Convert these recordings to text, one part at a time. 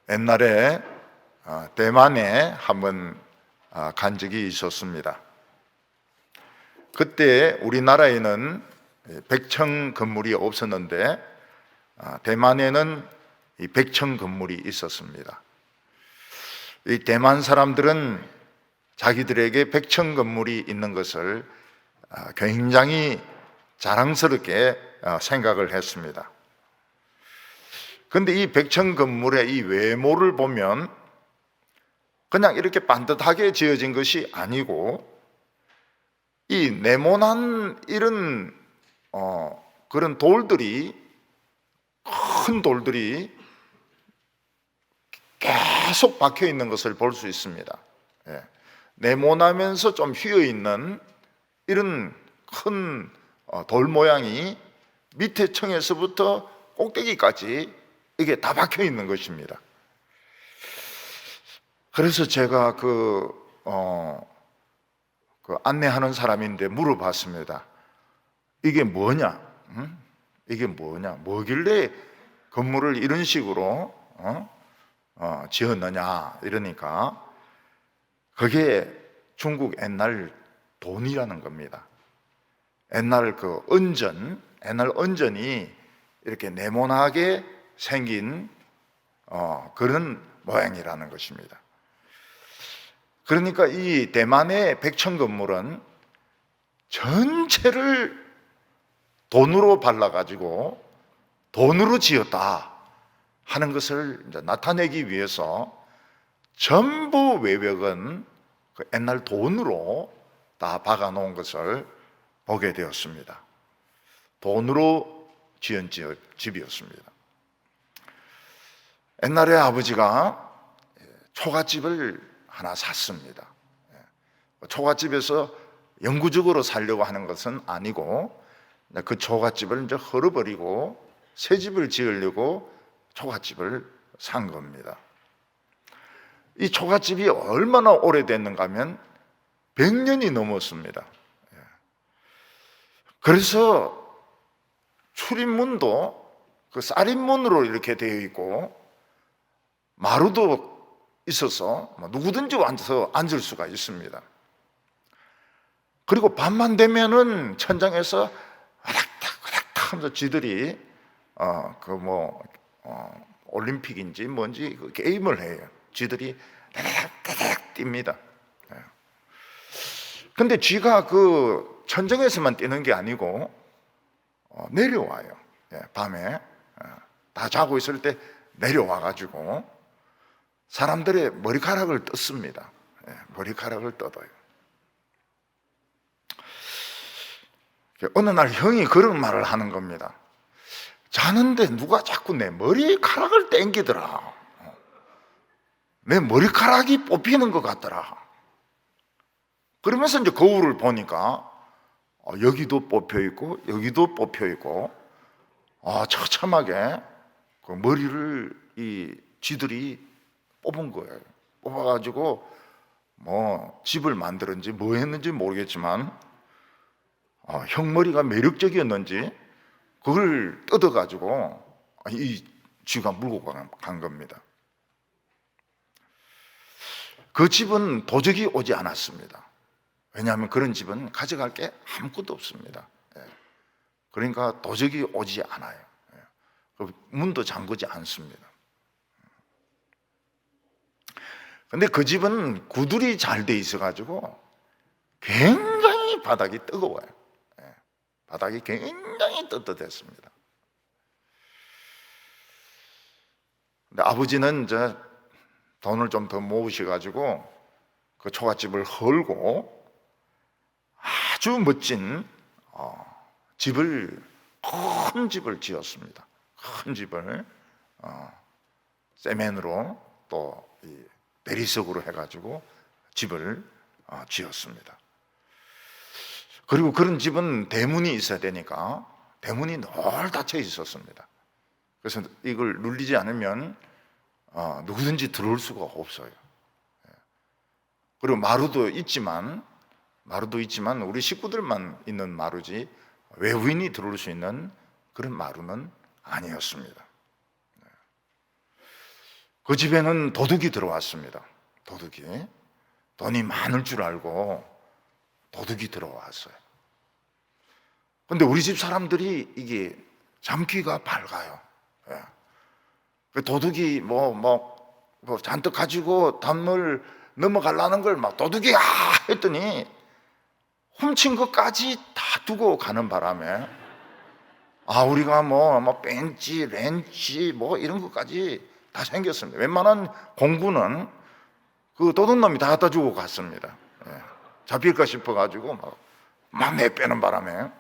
옛날에 대만에 한번 간 적이 있었습니다. 그때 우리나라에는 백청 건물이 없었는데 대만에는 이 백청 건물이 있었습니다. 이 대만 사람들은 자기들에게 백청 건물이 있는 것을 굉장히 자랑스럽게 생각을 했습니다. 그런데 이 백청 건물의 이 외모를 보면 그냥 이렇게 반듯하게 지어진 것이 아니고 이 네모난 이런 그런 돌들이, 큰 돌들이 계속 박혀 있는 것을 볼 수 있습니다. 네모나면서 좀 휘어 있는 이런 큰 돌 모양이 밑에 층에서부터 꼭대기까지 이게 다 박혀 있는 것입니다. 그래서 제가 그 안내하는 사람인데 물어봤습니다. 이게 뭐냐? 이게 뭐냐? 뭐길래 건물을 이런 식으로 지었느냐? 이러니까 그게 중국 옛날 돈이라는 겁니다. 옛날 옛날 은전이 이렇게 네모나게 생긴 그런 모양이라는 것입니다. 그러니까 이 대만의 백청 건물은 전체를 돈으로 발라가지고 돈으로 지었다 하는 것을 이제 나타내기 위해서 전부 외벽은 그 옛날 돈으로 다 박아 놓은 것을 보게 되었습니다. 돈으로 지은 집이었습니다. 옛날에 아버지가 초가집을 하나 샀습니다. 초가집에서 영구적으로 살려고 하는 것은 아니고 그 초가집을 이제 헐어버리고 새 집을 지으려고 초가집을 산 겁니다. 이 초가집이 얼마나 오래됐는가 하면 100년이 넘었습니다. 그래서 출입문도 그 쌀입문으로 이렇게 되어 있고 마루도 있어서 누구든지 와서 앉을 수가 있습니다. 그리고 밤만 되면은 천장에서 아닥닥 하면서 쥐들이 올림픽인지 뭔지 그 게임을 해요. 쥐들이 다닥다닥 뜁니다. 근데 쥐가 그 천정에서만 뛰는 게 아니고 내려와요. 밤에 다 자고 있을 때 내려와 가지고 사람들의 머리카락을 뜯습니다. 머리카락을 뜯어요. 어느 날 형이 그런 말을 하는 겁니다. 자는데 누가 자꾸 내 머리카락을 땡기더라. 내 머리카락이 뽑히는 것 같더라. 그러면서 이제 거울을 보니까 여기도 뽑혀 있고 여기도 뽑혀 있고 처참하게 그 머리를 이 쥐들이 뽑은 거예요. 뽑아가지고 집을 만들었는지 뭐 했는지 모르겠지만 형 머리가 매력적이었는지 그걸 뜯어가지고 이 쥐가 물고 간 겁니다. 그 집은 도적이 오지 않았습니다. 왜냐하면 그런 집은 가져갈 게 아무것도 없습니다. 그러니까 도적이 오지 않아요. 문도 잠그지 않습니다. 근데 그 집은 구들이 잘 돼 있어가지고 굉장히 바닥이 뜨거워요. 바닥이 굉장히 떳떳했습니다. 근데 아버지는 이제 돈을 좀 더 모으셔가지고 그 초가집을 헐고 아주 멋진 큰 집을 지었습니다. 큰 집을 세면으로 또 대리석으로 해가지고 집을 지었습니다. 그리고 그런 집은 대문이 있어야 되니까 대문이 늘 닫혀 있었습니다. 그래서 이걸 눌리지 않으면 누구든지 들어올 수가 없어요. 그리고 마루도 있지만 우리 식구들만 있는 마루지 외부인이 들어올 수 있는 그런 마루는 아니었습니다. 그 집에는 도둑이 들어왔습니다. 도둑이. 돈이 많을 줄 알고 도둑이 들어왔어요. 근데 우리 집 사람들이 이게 잠귀가 밝아요. 예. 그 도둑이 뭐 잔뜩 가지고 담을 넘어가려는 걸 막 도둑이 했더니 훔친 것까지 다 두고 가는 바람에 우리가 뭐 벤치, 렌치 뭐 이런 것까지 다 생겼습니다. 웬만한 공구는 그 도둑놈이 다 갖다 주고 갔습니다. 예. 잡힐까 싶어가지고 막 내빼는 바람에.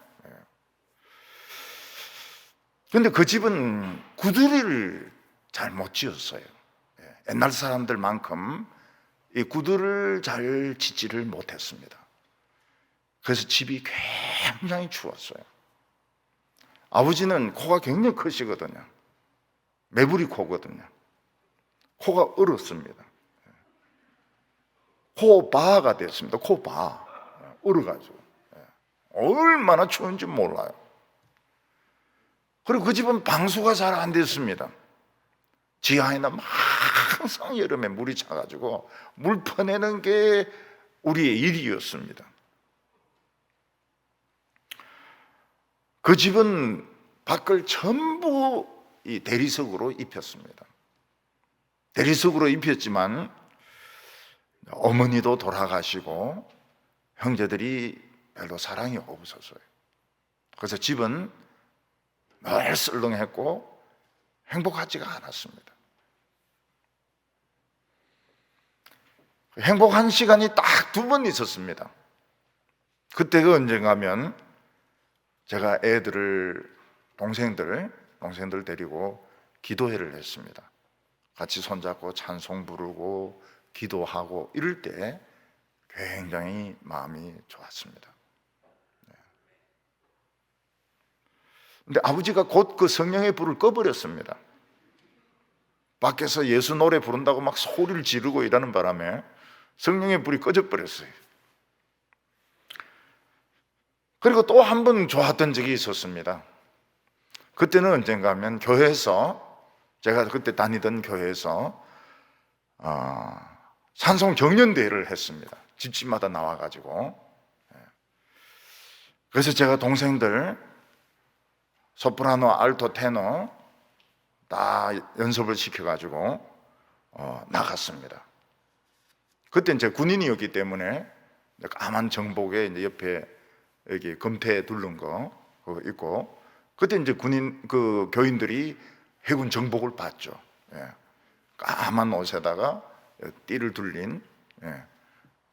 그런데 그 집은 구두리를 잘 못 지었어요. 옛날 사람들만큼 이 구두를 잘 짓지를 못했습니다. 그래서 집이 굉장히 추웠어요. 아버지는 코가 굉장히 크시거든요. 매부리 코거든요. 코가 얼었습니다. 코바가 됐습니다. 코바. 얼어가지고. 얼마나 추운지 몰라요. 그리고 그 집은 방수가 잘 안 됐습니다. 지하에는 항상 여름에 물이 차가지고 물 퍼내는 게 우리의 일이었습니다. 그 집은 밖을 전부 이 대리석으로 입혔습니다. 대리석으로 입혔지만 어머니도 돌아가시고 형제들이 별로 사랑이 없었어요. 그래서 집은 늘 썰렁했고 행복하지가 않았습니다. 행복한 시간이 딱 2번 있었습니다. 그때가 언젠가면 제가 동생들 데리고 기도회를 했습니다. 같이 손잡고 찬송 부르고 기도하고 이럴 때 굉장히 마음이 좋았습니다. 근데 아버지가 곧 그 성령의 불을 꺼버렸습니다. 밖에서 예수 노래 부른다고 막 소리를 지르고 이러는 바람에 성령의 불이 꺼져버렸어요. 그리고 또 한 번 좋았던 적이 있었습니다. 그때는 언젠가 하면 제가 그때 다니던 교회에서 찬송 경연대회를 했습니다. 집집마다 나와가지고. 그래서 제가 동생들 소프라노, 알토, 테너 다 연습을 시켜가지고 나갔습니다. 그때 이제 군인이었기 때문에 까만 정복에 이제 옆에 여기 금태 두른 거 그거 있고, 그때 이제 그 교인들이 해군 정복을 봤죠. 까만 옷에다가 띠를 둘린,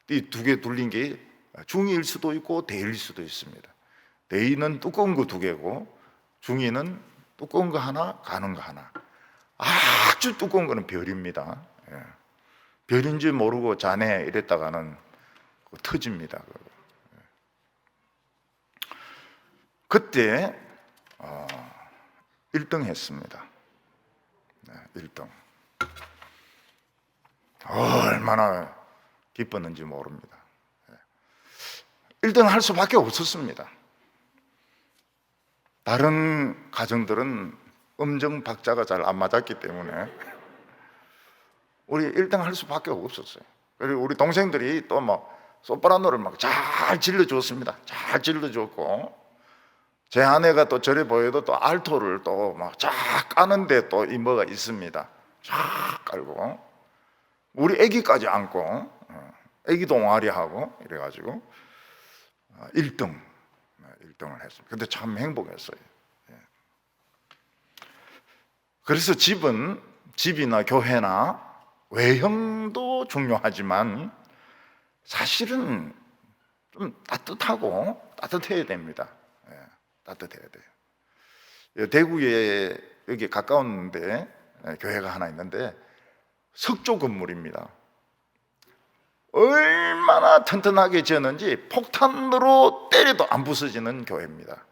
띠 2개 둘린 게 중위일 수도 있고 대일 수도 있습니다. 대위는 두꺼운 거 2개고 중위는 두꺼운 거 하나, 가는 거 하나. 아주 두꺼운 거는 별입니다. 별인지 모르고 자네 이랬다가는 터집니다. 그때 1등 했습니다. 1등. 얼마나 기뻤는지 모릅니다. 1등 할 수밖에 없었습니다. 다른 가정들은 음정 박자가 잘 안 맞았기 때문에 우리 1등 할 수밖에 없었어요. 그리고 우리 동생들이 또 소프라노를 잘 질러주었습니다. 잘 질러줬고, 제 아내가 또 저래 보여도 또 알토를 또 쫙 까는데 또 뭐가 있습니다. 쫙 깔고 우리 애기까지 안고 애기 동아리 하고 이래가지고 1등을 했습니다. 근데 참 행복했어요. 그래서 집이나 교회나 외형도 중요하지만 사실은 좀 따뜻해야 됩니다. 따뜻해야 돼요. 대구에 여기 가까운데 교회가 하나 있는데 석조 건물입니다. 얼마나 튼튼하게 지었는지 폭탄으로 때려도 안 부서지는 교회입니다.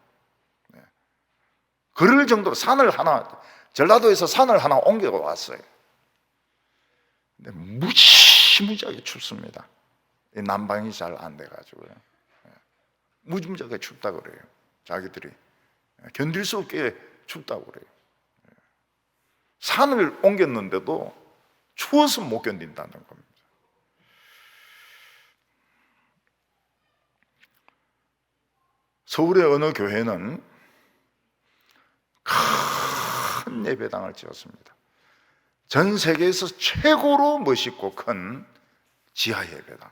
그럴 정도로 전라도에서 산을 하나 옮겨왔어요. 근데 무지무지하게 춥습니다. 난방이 잘 안 돼가지고요. 무지무지하게 춥다 그래요. 자기들이 견딜 수 없게 춥다고 그래요. 산을 옮겼는데도 추워서 못 견딘다는 겁니다. 서울의 어느 교회는 큰 예배당을 지었습니다. 전 세계에서 최고로 멋있고 큰 지하 예배당.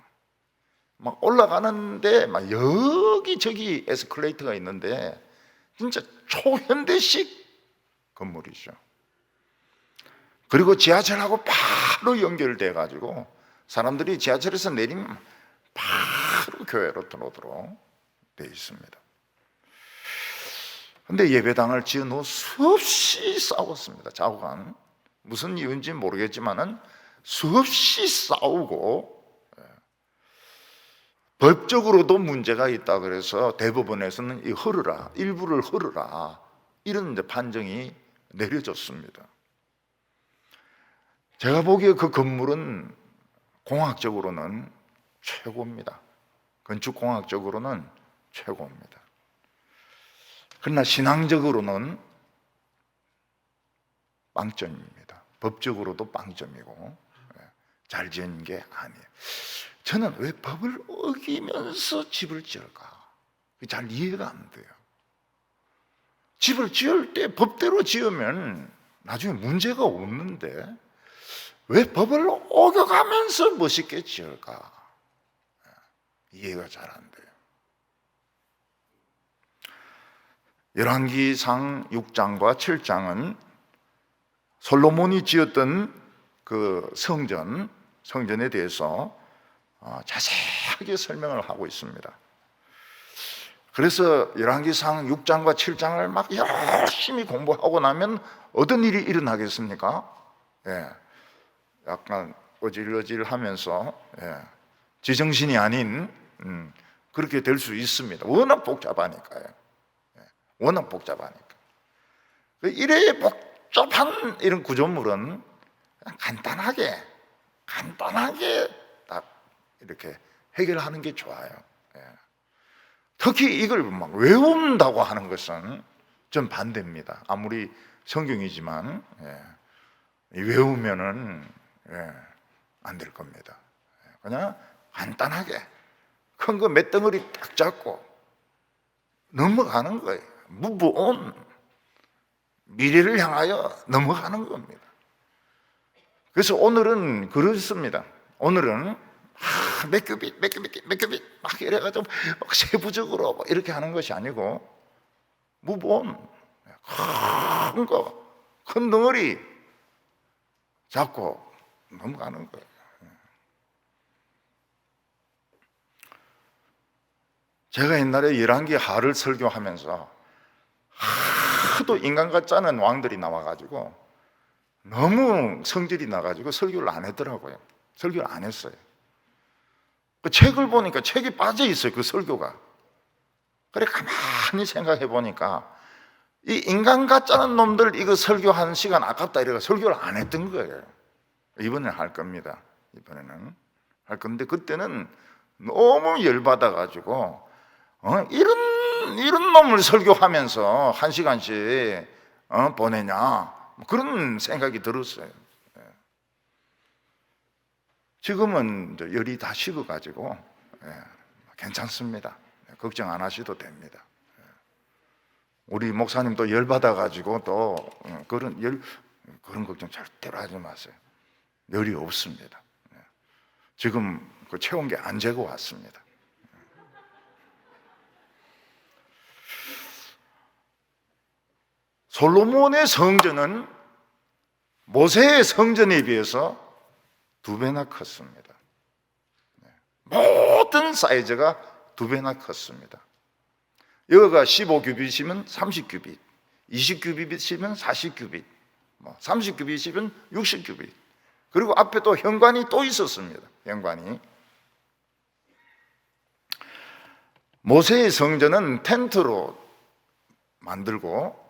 막 올라가는데 막 여기저기 에스컬레이터가 있는데 진짜 초현대식 건물이죠. 그리고 지하철하고 바로 연결돼 가지고 사람들이 지하철에서 내리면 바로 교회로 들어오도록 되어 있습니다. 근데 예배당을 지은 후 수없이 싸웠습니다. 좌우간 무슨 이유인지 모르겠지만은 수없이 싸우고 법적으로도 문제가 있다 그래서 대법원에서는 이 헐으라, 일부를 헐으라 이런 판정이 내려졌습니다. 제가 보기에 그 건물은 공학적으로는 최고입니다. 건축공학적으로는 최고입니다. 그러나 신앙적으로는 빵점입니다. 법적으로도 빵점이고 잘 지은 게 아니에요. 저는 왜 법을 어기면서 집을 지을까? 잘 이해가 안 돼요. 집을 지을 때 법대로 지으면 나중에 문제가 없는데 왜 법을 어겨가면서 멋있게 지을까? 이해가 잘 안 돼요. 열왕기상 6장과 7장은 솔로몬이 지었던 그 성전에 대해서 자세하게 설명을 하고 있습니다. 그래서 열왕기상 6장과 7장을 막 열심히 공부하고 나면 어떤 일이 일어나겠습니까? 약간 어질어질하면서 지정신이 아닌 그렇게 될 수 있습니다. 워낙 복잡하니까요. 워낙 복잡하니까. 이래 복잡한 이런 구조물은 간단하게 딱 이렇게 해결하는 게 좋아요. 특히 이걸 막 외운다고 하는 것은 전 반대입니다. 아무리 성경이지만 외우면은 안 될 겁니다. 그냥 간단하게 큰 거 몇 덩어리 딱 잡고 넘어가는 거예요. move on. 미래를 향하여 넘어가는 겁니다. 그래서 오늘은 그렇습니다. 오늘은 몇 큐빗 막 이래가지고 막 세부적으로 막 이렇게 하는 것이 아니고 move on. 큰 덩어리 잡고 넘어가는 거예요. 제가 옛날에 열왕기 하를 설교하면서 하도 인간 같지 않은 왕들이 나와가지고 너무 성질이 나가지고 설교를 안 했더라고요. 설교를 안 했어요. 그 책을 보니까 책이 빠져 있어요. 그 설교가. 그래 가만히 생각해 보니까 이 인간 같지 않은 놈들 이거 설교하는 시간 아깝다 이래가 설교를 안 했던 거예요. 이번에는 할 겁니다. 이번에는 할 건데 그때는 너무 열받아가지고 이런 놈을 설교하면서 1시간씩 보내냐 그런 생각이 들었어요. 지금은 열이 다 식어가지고 괜찮습니다. 걱정 안 하셔도 됩니다. 우리 목사님도 열 받아가지고 또 그런 걱정 절대로 하지 마세요. 열이 없습니다. 지금 그 체온계 안 재고 왔습니다. 솔로몬의 성전은 모세의 성전에 비해서 2배나 컸습니다. 모든 사이즈가 2배나 컸습니다. 여기가 15규빗이면 30규빗, 20규빗이면 40규빗, 30규빗이면 60규빗. 그리고 앞에 또 현관이 또 있었습니다. 현관이. 모세의 성전은 텐트로 만들고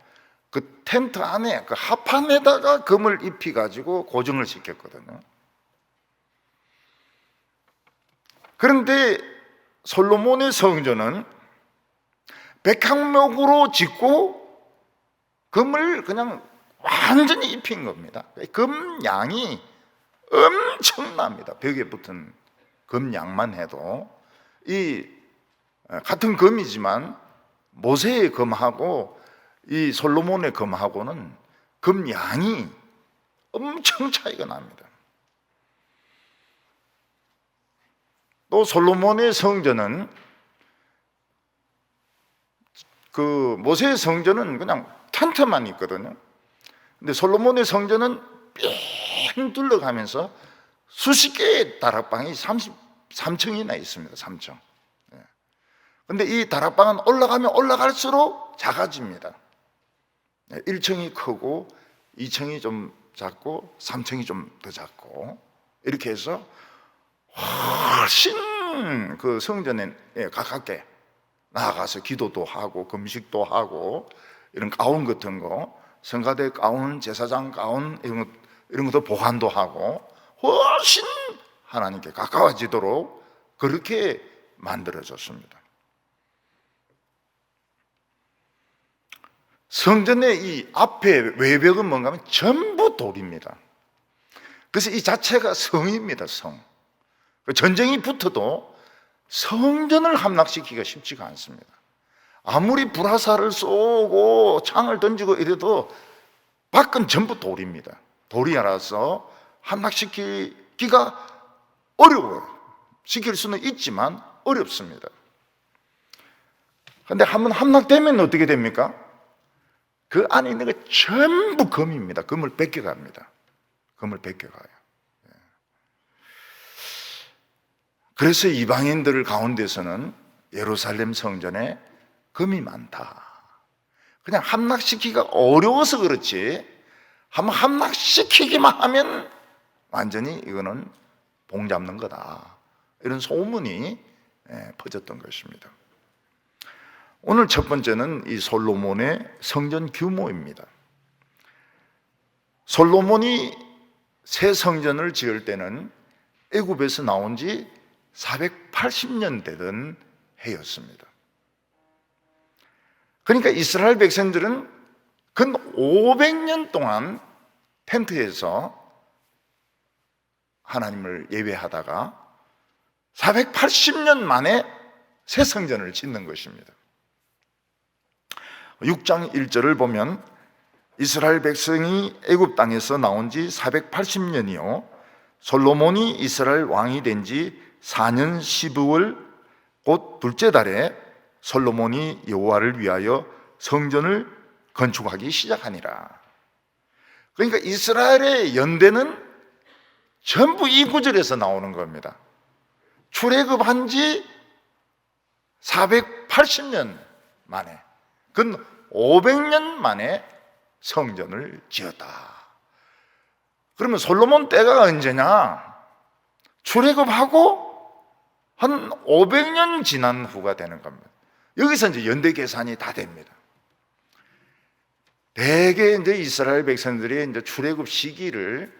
그 텐트 안에 그 합판에다가 금을 입히 가지고 고정을 시켰거든요. 그런데 솔로몬의 성전은 백향목으로 짓고 금을 그냥 완전히 입힌 겁니다. 금 양이 엄청납니다. 벽에 붙은 금 양만 해도. 이 같은 금이지만 모세의 금하고 이 솔로몬의 금하고는 금 양이 엄청 차이가 납니다. 또 솔로몬의 성전은, 그 모세의 성전은 그냥 텐트만 있거든요. 근데 솔로몬의 성전은 삥 둘러가면서 수십 개의 다락방이 33층이나 있습니다. 3층. 근데 이 다락방은 올라가면 올라갈수록 작아집니다. 1층이 크고 2층이 좀 작고 3층이 좀 더 작고, 이렇게 해서 훨씬 그 성전에 가깝게 나아가서 기도도 하고 금식도 하고, 이런 가운 같은 거, 성가대 가운, 제사장 가운, 이런 것도 보관도 하고 훨씬 하나님께 가까워지도록 그렇게 만들어졌습니다. 성전의 이 앞에 외벽은 뭔가 하면 전부 돌입니다. 그래서 이 자체가 성입니다. 성. 전쟁이 붙어도 성전을 함락시키기가 쉽지가 않습니다. 아무리 불화살을 쏘고 창을 던지고 이래도 밖은 전부 돌입니다. 돌이 알아서 함락시키기가 어려워요. 시킬 수는 있지만 어렵습니다. 그런데 한번 함락되면 어떻게 됩니까? 그 안에 있는 게 전부 금입니다. 금을 뺏겨갑니다. 금을 뺏겨가요. 그래서 이방인들 가운데서는 예루살렘 성전에 금이 많다. 그냥 함락시키기가 어려워서 그렇지, 한번 함락시키기만 하면 완전히 이거는 봉 잡는 거다, 이런 소문이 퍼졌던 것입니다. 오늘 첫 번째는 이 솔로몬의 성전 규모입니다. 솔로몬이 새 성전을 지을 때는 애굽에서 나온 지 480년 되던 해였습니다. 그러니까 이스라엘 백성들은 근 500년 동안 텐트에서 하나님을 예배하다가 480년 만에 새 성전을 짓는 것입니다. 6장 1절을 보면 이스라엘 백성이 애굽 땅에서 나온 지 480년이요 솔로몬이 이스라엘 왕이 된 지 4년 12월 곧 둘째 달에 솔로몬이 여호와를 위하여 성전을 건축하기 시작하니라. 그러니까 이스라엘의 연대는 전부 이 구절에서 나오는 겁니다. 출애굽한 지 480년 만에, 근 500년 만에 성전을 지었다. 그러면 솔로몬 때가 언제냐? 출애굽하고 한 500년 지난 후가 되는 겁니다. 여기서 이제 연대 계산이 다 됩니다. 대개 이제 이스라엘 백성들이 이제 출애굽 시기를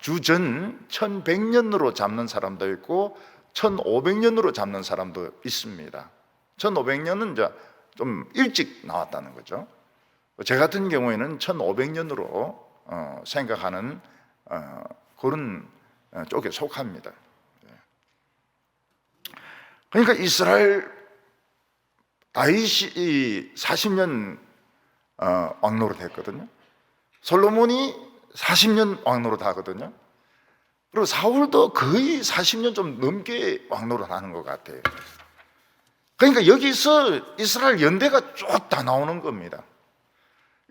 주전 1100년으로 잡는 사람도 있고 1500년으로 잡는 사람도 있습니다. 1500년은 이제 좀 일찍 나왔다는 거죠. 제 같은 경우에는 1500년으로 생각하는 그런 쪽에 속합니다. 그러니까 이스라엘 다윗이 40년 왕노릇 했거든요. 솔로몬이 40년 왕노릇 하거든요. 그리고 사울도 거의 40년 좀 넘게 왕노릇 하는 것 같아요. 그러니까 여기서 이스라엘 연대가 쭉 다 나오는 겁니다.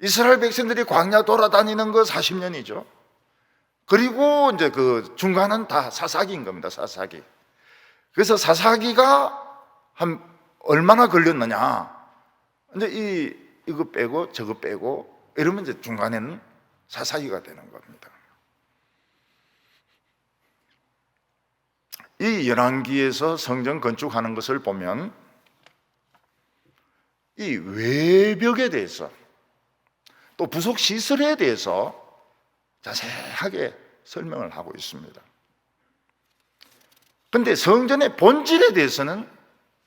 이스라엘 백성들이 광야 돌아다니는 거 40년이죠. 그리고 이제 그 중간은 다 사사기인 겁니다. 사사기. 그래서 사사기가 한 얼마나 걸렸느냐? 이제 이거 빼고 저거 빼고 이러면 이제 중간에는 사사기가 되는 겁니다. 이 열왕기에서 성전 건축하는 것을 보면 이 외벽에 대해서 또 부속 시설에 대해서 자세하게 설명을 하고 있습니다. 그런데 성전의 본질에 대해서는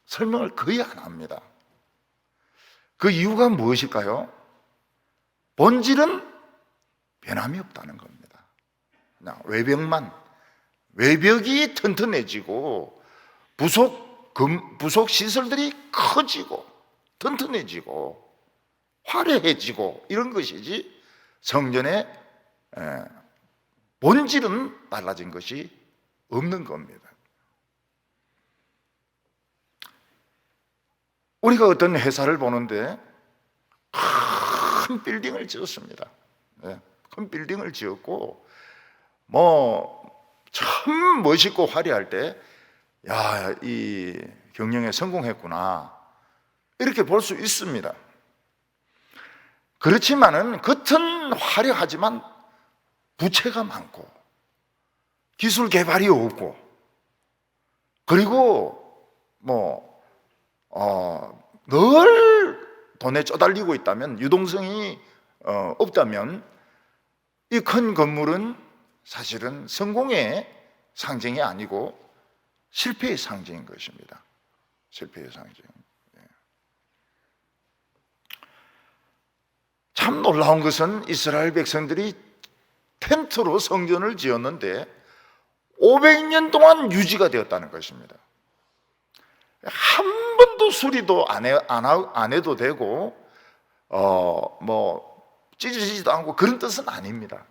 설명을 거의 안 합니다. 그 이유가 무엇일까요? 본질은 변함이 없다는 겁니다. 외벽이 튼튼해지고 부속 시설들이 커지고 튼튼해지고 화려해지고 이런 것이지, 성전의 본질은 달라진 것이 없는 겁니다. 우리가 어떤 회사를 보는데 큰 빌딩을 지었습니다. 큰 빌딩을 지었고 참 멋있고 화려할 때, 야, 이 경영에 성공했구나, 이렇게 볼 수 있습니다. 그렇지만은 겉은 화려하지만 부채가 많고 기술 개발이 없고, 그리고 늘 돈에 쪼달리고 있다면, 유동성이 없다면 이 큰 건물은 사실은 성공의 상징이 아니고 실패의 상징인 것입니다. 실패의 상징. 참 놀라운 것은 이스라엘 백성들이 텐트로 성전을 지었는데 500년 동안 유지가 되었다는 것입니다. 한 번도 수리도 안 해도 되고 찢어지지도 않고 그런 뜻은 아닙니다.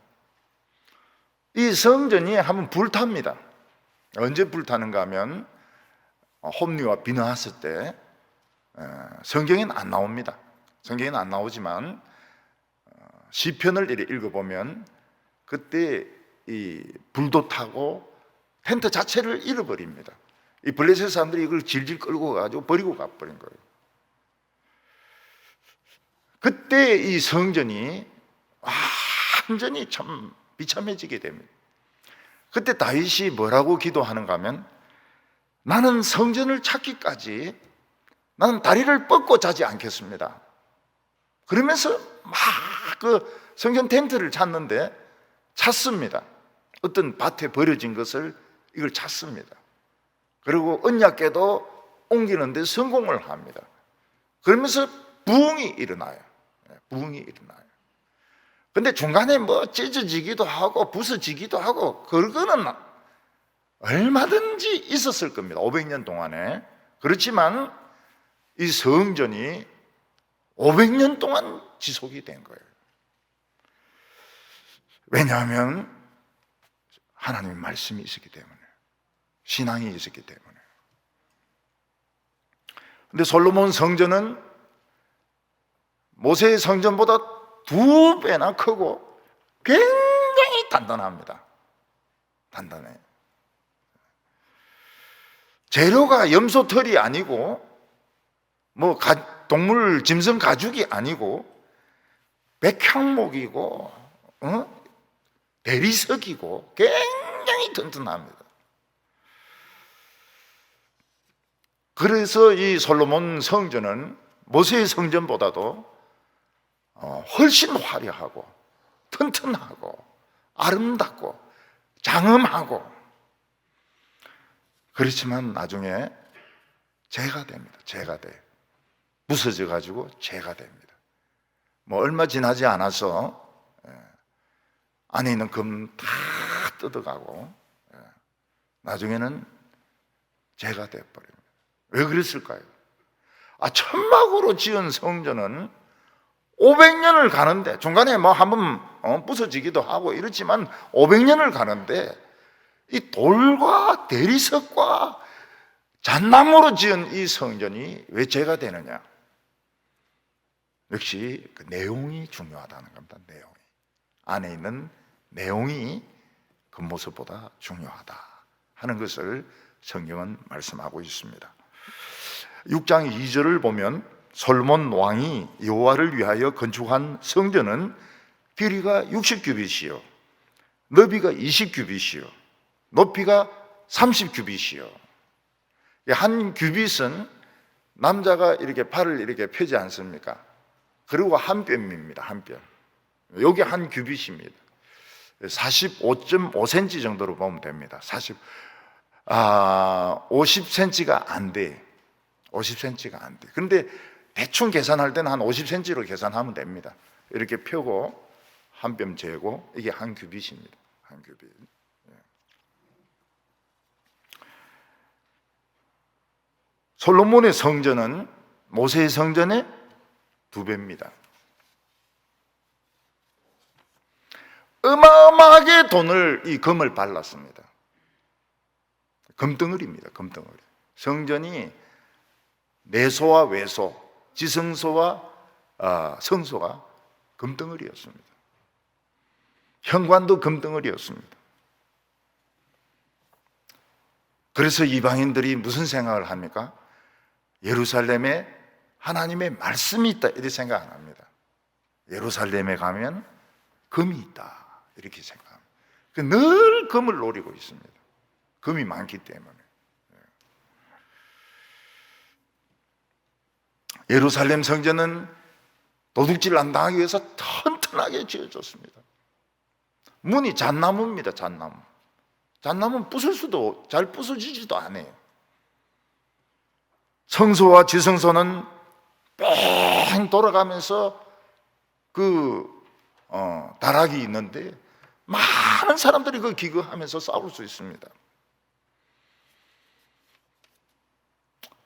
이 성전이 한번 불탑니다. 언제 불타는가 하면 홈리와 비느하스 때. 성경에는 안 나옵니다. 성경에는 안 나오지만 시편을 읽어보면 그때 이 불도 타고 텐트 자체를 잃어버립니다. 이 블레셋 사람들이 이걸 질질 끌고 가지고 버리고 가버린 거예요. 그때 이 성전이 완전히 참 비참해지게 됩니다. 그때 다윗이 뭐라고 기도하는가 하면, 나는 성전을 찾기까지 나는 다리를 뻗고 자지 않겠습니다. 그러면서 막 그 성전 텐트를 찾습니다. 어떤 밭에 버려진 것을 이걸 찾습니다. 그리고 언약궤도 옮기는데 성공을 합니다. 그러면서 부흥이 일어나요. 부흥이 일어나요. 근데 중간에 찢어지기도 하고 부서지기도 하고, 그거는 얼마든지 있었을 겁니다. 500년 동안에. 그렇지만 이 성전이 500년 동안 지속이 된 거예요. 왜냐하면 하나님의 말씀이 있었기 때문에, 신앙이 있었기 때문에. 근데 솔로몬 성전은 모세의 성전보다 2배나 크고 굉장히 단단합니다. 단단해요. 재료가 염소털이 아니고 동물 짐승 가죽이 아니고 백향목이고 대리석이고 굉장히 튼튼합니다. 그래서 이 솔로몬 성전은 모세의 성전보다도 훨씬 화려하고 튼튼하고 아름답고 장엄하고, 그렇지만 나중에 재가 됩니다. 재가 돼. 부서져 가지고 재가 됩니다. 얼마 지나지 않아서 안에 있는 금 다 뜯어가고 나중에는 재가 되어버립니다. 왜 그랬을까요? 천막으로 지은 성전은 500년을 가는데, 중간에 한번 부서지기도 하고 이렇지만 500년을 가는데, 이 돌과 대리석과 잣나무로 지은 이 성전이 왜 재가 되느냐? 역시 그 내용이 중요하다는 겁니다. 내용이. 안에 있는 내용이 겉모습보다 중요하다 하는 것을 성경은 말씀하고 있습니다. 6장 2절을 보면, 솔로몬 왕이 여호와를 위하여 건축한 성전은 길이가 60규빗이요 너비가 20규빗이요 높이가 30규빗이요. 한 규빗은 남자가 이렇게 팔을 이렇게 펴지 않습니까? 그리고 한 뼘입니다. 한 뼘. 여기 한 규빗입니다. 45.5cm 정도로 보면 됩니다. 50cm가 안 돼. 50cm가 안 돼. 그런데 대충 계산할 때는 한 50cm로 계산하면 됩니다. 이렇게 펴고 한 뼘 재고, 이게 한 규빗입니다. 한 규빗. 솔로몬의 성전은 모세의 성전의 2배입니다. 어마어마하게 이 금을 발랐습니다. 금덩어리입니다. 금덩어리. 성전이 내소와 외소, 지성소와 성소가 금덩어리였습니다. 현관도 금덩어리였습니다. 그래서 이방인들이 무슨 생각을 합니까? 예루살렘에 하나님의 말씀이 있다 이렇게 생각 안 합니다. 예루살렘에 가면 금이 있다 이렇게 생각합니다. 늘 금을 노리고 있습니다. 금이 많기 때문에. 예루살렘 성전은 도둑질 안 당하기 위해서 튼튼하게 지어졌습니다. 문이 잣나무입니다. 잣나무. 잣나무는 부술 수도 잘 부서지지도 않아요. 성소와 지성소는 뺑 돌아가면서 다락이 있는데 많은 사람들이 그 기거하면서 싸울 수 있습니다.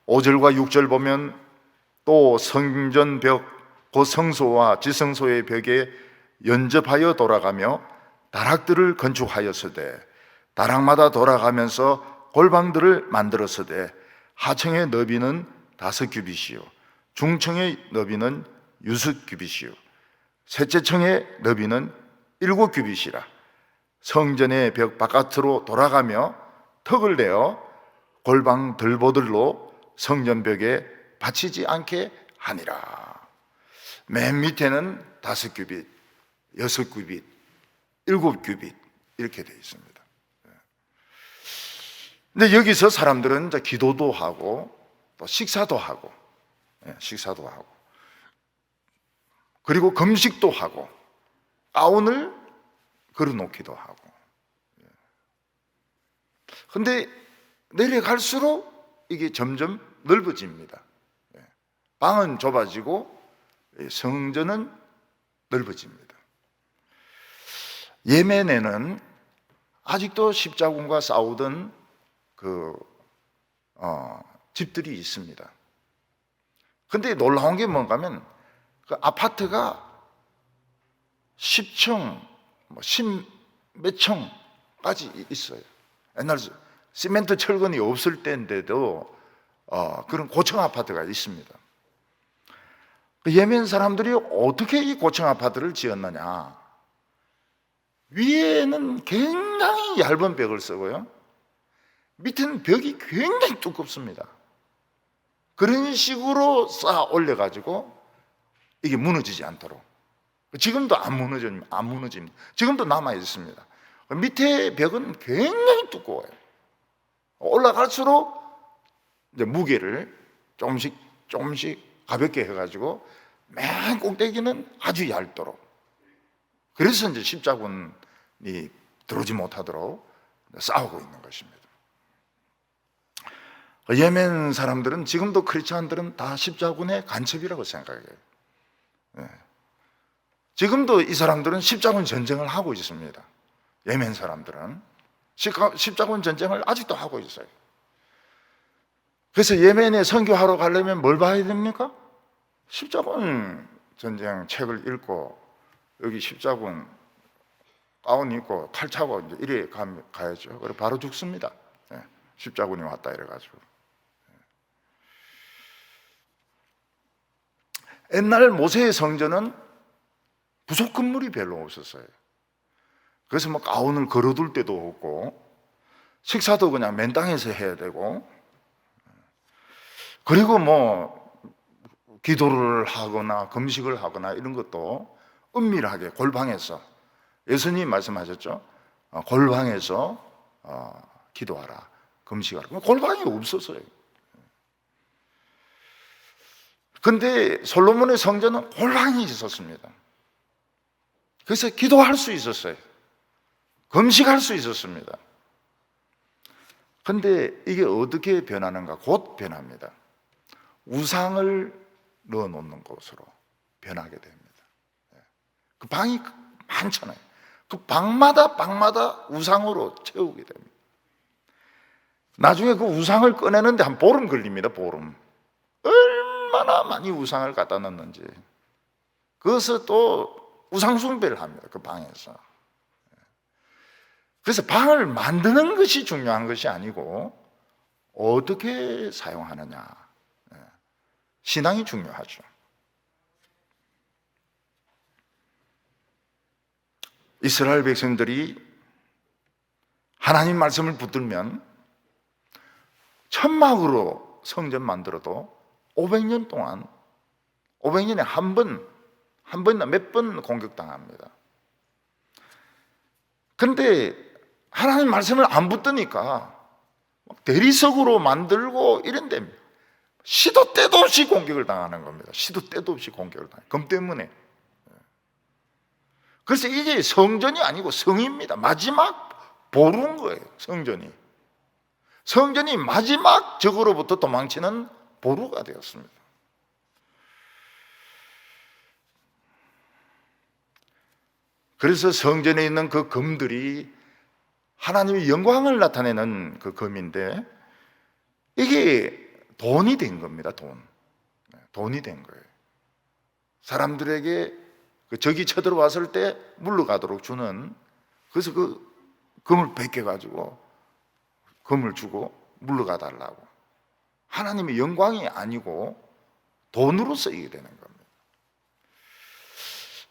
5절과 6절 보면 또 성전벽 그 성소와 지성소의 벽에 연접하여 돌아가며 다락들을 건축하였으되 다락마다 돌아가면서 골방들을 만들었으되 하층의 너비는 5규빗이요 중층의 너비는 6규빗이요 셋째 층의 너비는 7규빗이라 성전의 벽 바깥으로 돌아가며 턱을 내어 골방 들보들로 성전벽에 받치지 않게 하니라. 맨 밑에는 5규빗, 6규빗, 7규빗 이렇게 되어 있습니다. 근데 여기서 사람들은 이제 기도도 하고 또 식사도 하고 그리고 금식도 하고 가운을 걸어놓기도 하고. 근데 내려갈수록 이게 점점 넓어집니다. 방은 좁아지고 성전은 넓어집니다. 예멘에는 아직도 십자군과 싸우던 집들이 있습니다. 근데 놀라운 게 뭔가 하면 그 아파트가 10층, 10몇 층까지 있어요. 옛날 시멘트 철근이 없을 때인데도 그런 고층 아파트가 있습니다. 예멘 사람들이 어떻게 이 고층 아파트를 지었느냐? 위에는 굉장히 얇은 벽을 쓰고요, 밑에는 벽이 굉장히 두껍습니다. 그런 식으로 쌓아 올려가지고 이게 무너지지 않도록. 지금도 안 무너집니다. 지금도 남아 있습니다. 밑에 벽은 굉장히 두꺼워요. 올라갈수록 이제 무게를 조금씩 가볍게 해가지고 맨 꼭대기는 아주 얇도록. 그래서 이제 십자군이 들어오지 못하도록 싸우고 있는 것입니다. 예멘 사람들은, 지금도 크리스찬들은 다 십자군의 간첩이라고 생각해요. 지금도 이 사람들은 십자군 전쟁을 하고 있습니다. 예멘 사람들은 십자군 전쟁을 아직도 하고 있어요. 그래서 예멘에 선교하러 가려면 뭘 봐야 됩니까? 십자군 전쟁 책을 읽고 여기 십자군 가운 입고 칼 차고 이제 이래 가야죠. 그래 바로 죽습니다. 십자군이 왔다 이래가지고. 옛날 모세의 성전은 부속 건물이 별로 없었어요. 그래서 뭐 가운을 걸어둘 데도 없고 식사도 그냥 맨 땅에서 해야 되고, 그리고 뭐 기도를 하거나 금식을 하거나 이런 것도 은밀하게 골방에서, 예수님 말씀하셨죠? 골방에서 기도하라, 금식하라. 골방이 없었어요. 근데 솔로몬의 성전은 골방이 있었습니다. 그래서 기도할 수 있었어요. 금식할 수 있었습니다. 근데 이게 어떻게 변하는가? 곧 변합니다. 우상을 넣어놓는 곳으로 변하게 됩니다. 그 방이 많잖아요. 그 방마다 우상으로 채우게 됩니다. 나중에 그 우상을 꺼내는데 한 보름 걸립니다. 보름. 얼마나 많이 우상을 갖다 놓는지. 그것을 또 우상 숭배를 합니다. 그 방에서. 그래서 방을 만드는 것이 중요한 것이 아니고 어떻게 사용하느냐. 신앙이 중요하죠. 이스라엘 백성들이 하나님 말씀을 붙들면 천막으로 성전 만들어도 500년 동안 500년에 한 번이나 몇 번 공격당합니다. 그런데 하나님 말씀을 안 붙드니까 대리석으로 만들고 이런 데 시도 때도 없이 공격을 당하는 겁니다. 시도 때도 없이 공격을 당해요. 검 때문에. 그래서 이게 성전이 아니고 성입니다. 마지막 보루인 거예요. 성전이 마지막 적으로부터 도망치는 보루가 되었습니다. 그래서 성전에 있는 그 검들이 하나님의 영광을 나타내는 그 검인데 이게 돈이 된 겁니다. 돈이 된 거예요. 사람들에게 적이 쳐들어왔을 때 물러가도록 주는, 그래서 그 금을 벗겨가지고 금을 주고 물러가 달라고. 하나님의 영광이 아니고 돈으로 쓰이게 되는 겁니다.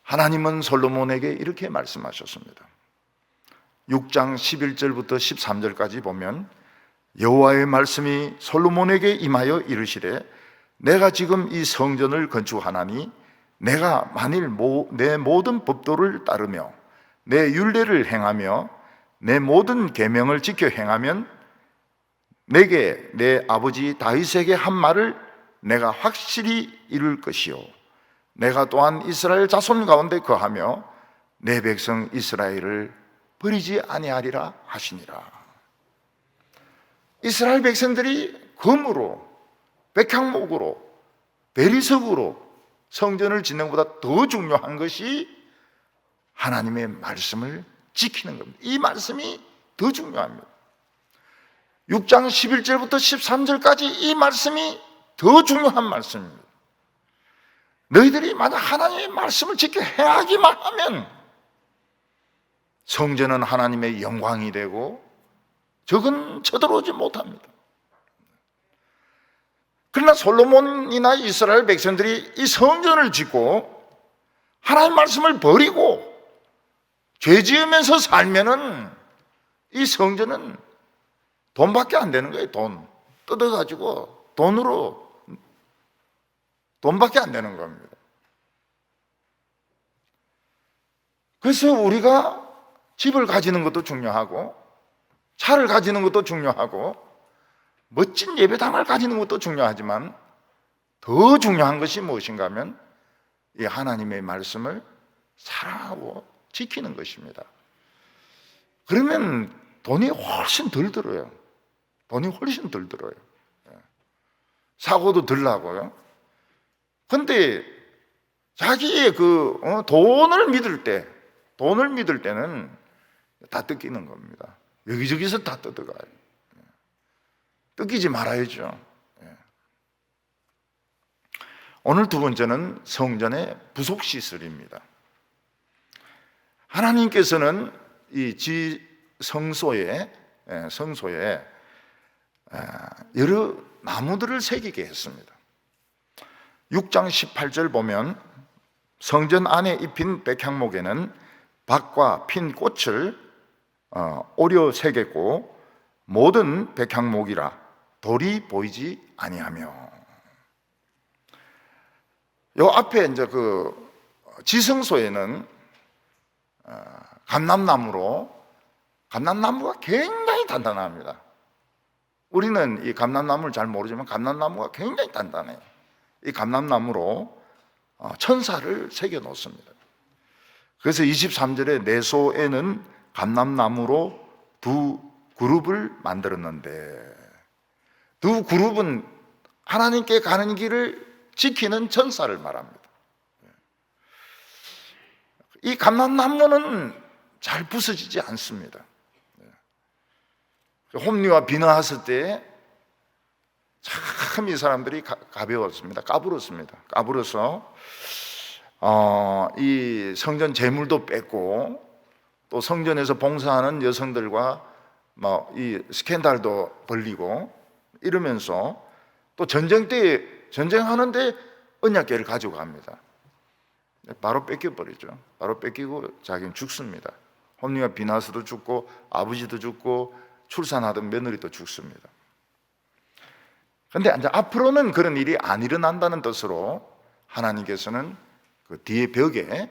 하나님은 솔로몬에게 이렇게 말씀하셨습니다. 6장 11절부터 13절까지 보면 여호와의 말씀이 솔로몬에게 임하여 이르시되 내가 지금 이 성전을 건축하나니 내가 만일 내 모든 법도를 따르며 내 율례를 행하며 내 모든 계명을 지켜 행하면 내게 내 아버지 다윗에게 한 말을 내가 확실히 이룰 것이요 내가 또한 이스라엘 자손 가운데 거하며 내 백성 이스라엘을 버리지 아니하리라 하시니라. 이스라엘 백성들이 금으로, 백향목으로, 대리석으로 성전을 짓는 것보다 더 중요한 것이 하나님의 말씀을 지키는 겁니다. 이 말씀이 더 중요합니다. 6장 11절부터 13절까지 이 말씀이 더 중요한 말씀입니다. 너희들이 만약 하나님의 말씀을 지켜 행하기만 하면 성전은 하나님의 영광이 되고 적은 쳐들어오지 못합니다. 그러나 솔로몬이나 이스라엘 백성들이 이 성전을 짓고 하나님의 말씀을 버리고 죄 지으면서 살면은 이 성전은 돈밖에 안 되는 거예요. 돈 뜯어가지고 돈밖에 안 되는 겁니다. 그래서 우리가 집을 가지는 것도 중요하고 차를 가지는 것도 중요하고 멋진 예배당을 가지는 것도 중요하지만 더 중요한 것이 무엇인가 하면 이 하나님의 말씀을 사랑하고 지키는 것입니다. 그러면 돈이 훨씬 덜 들어요. 사고도 덜 나고요. 근데 자기의 돈을 믿을 때는 다 뜯기는 겁니다. 여기저기서 다 뜯어가요. 뜯기지 말아야죠. 오늘 두 번째는 성전의 부속 시설입니다. 하나님께서는 이 성소에 여러 나무들을 새기게 했습니다. 6장 18절 보면 성전 안에 입힌 백향목에는 밭과 핀 꽃을 오려 새겼고 모든 백향목이라 돌이 보이지 아니하며. 요 앞에 이제 그 지성소에는 감람나무가 굉장히 단단합니다. 우리는 이 감람나무를 잘 모르지만 감람나무가 굉장히 단단해요. 이 감람나무로 천사를 새겨 놓습니다. 그래서 23절에 내소에는 감람나무로 두 그룹을 만들었는데, 두 그룹은 하나님께 가는 길을 지키는 천사를 말합니다. 이 감람나무는 잘 부서지지 않습니다. 홈리와 비느하스 때 참 이 사람들이 가벼웠습니다. 까불었습니다. 까불어서 이 성전 재물도 뺐고, 또 성전에서 봉사하는 여성들과 이 스캔들도 벌리고 이러면서, 또 전쟁 때 전쟁하는데 언약궤를 가지고 갑니다. 바로 뺏겨버리죠. 바로 뺏기고 자기는 죽습니다. 홈리와 비나스도 죽고, 아버지도 죽고, 출산하던 며느리도 죽습니다. 그런데 이제 앞으로는 그런 일이 안 일어난다는 뜻으로 하나님께서는 그 뒤에 벽에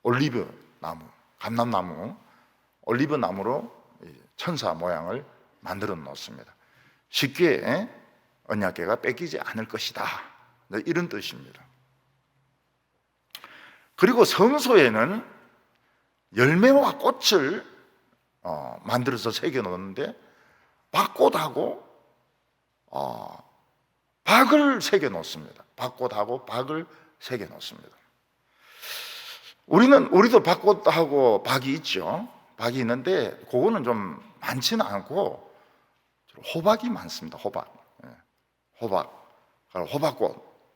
올리브 나무, 감람나무, 올리브 나무로 천사 모양을 만들어 놓습니다. 쉽게 언약궤가 뺏기지 않을 것이다, 이런 뜻입니다. 그리고 성소에는 열매와 꽃을 만들어서 새겨 놓는데, 밭꽃하고 박을 새겨 놓습니다. 밭꽃하고 박을 새겨 놓습니다. 우리도 밭꽃하고 박이 있죠. 박이 있는데 그거는 좀 많지는 않고 호박이 많습니다. 호박꽃,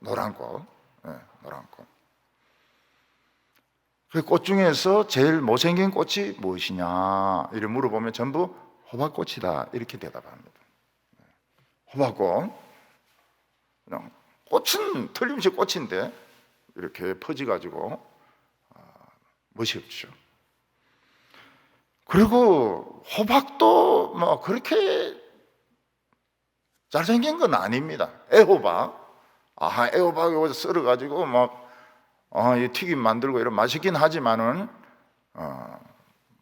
노란꽃, 노란꽃. 그 꽃 중에서 제일 못생긴 꽃이 무엇이냐 이렇게 물어보면 전부 호박꽃이다, 이렇게 대답합니다. 호박꽃, 그냥 꽃은 틀림없이 꽃인데 이렇게 퍼져가지고 멋이 없죠. 그리고 호박도 뭐 그렇게 잘생긴 건 아닙니다. 애호박, 애호박 썰어가지고 막 튀김 만들고 이런 맛있긴 하지만은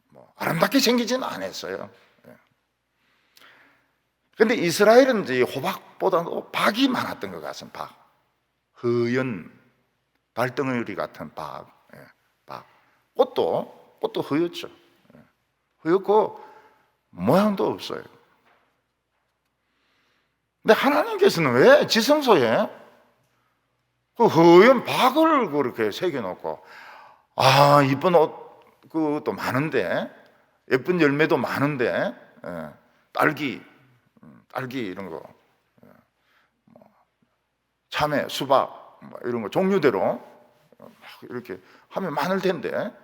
뭐 아름답게 생기지는 않았어요. 그런데 이스라엘은 이제 호박보다도 박이 많았던 것 같습니다. 박, 허연 달덩어리 같은 박. 꽃도 허였죠. 허였고 모양도 없어요. 근데 하나님께서는 왜 지성소에 그 허연 박을 그렇게 새겨놓고, 이쁜 옷 그것도 많은데, 예쁜 열매도 많은데, 딸기 이런 거, 참외, 수박 이런 거 종류대로 이렇게 하면 많을 텐데,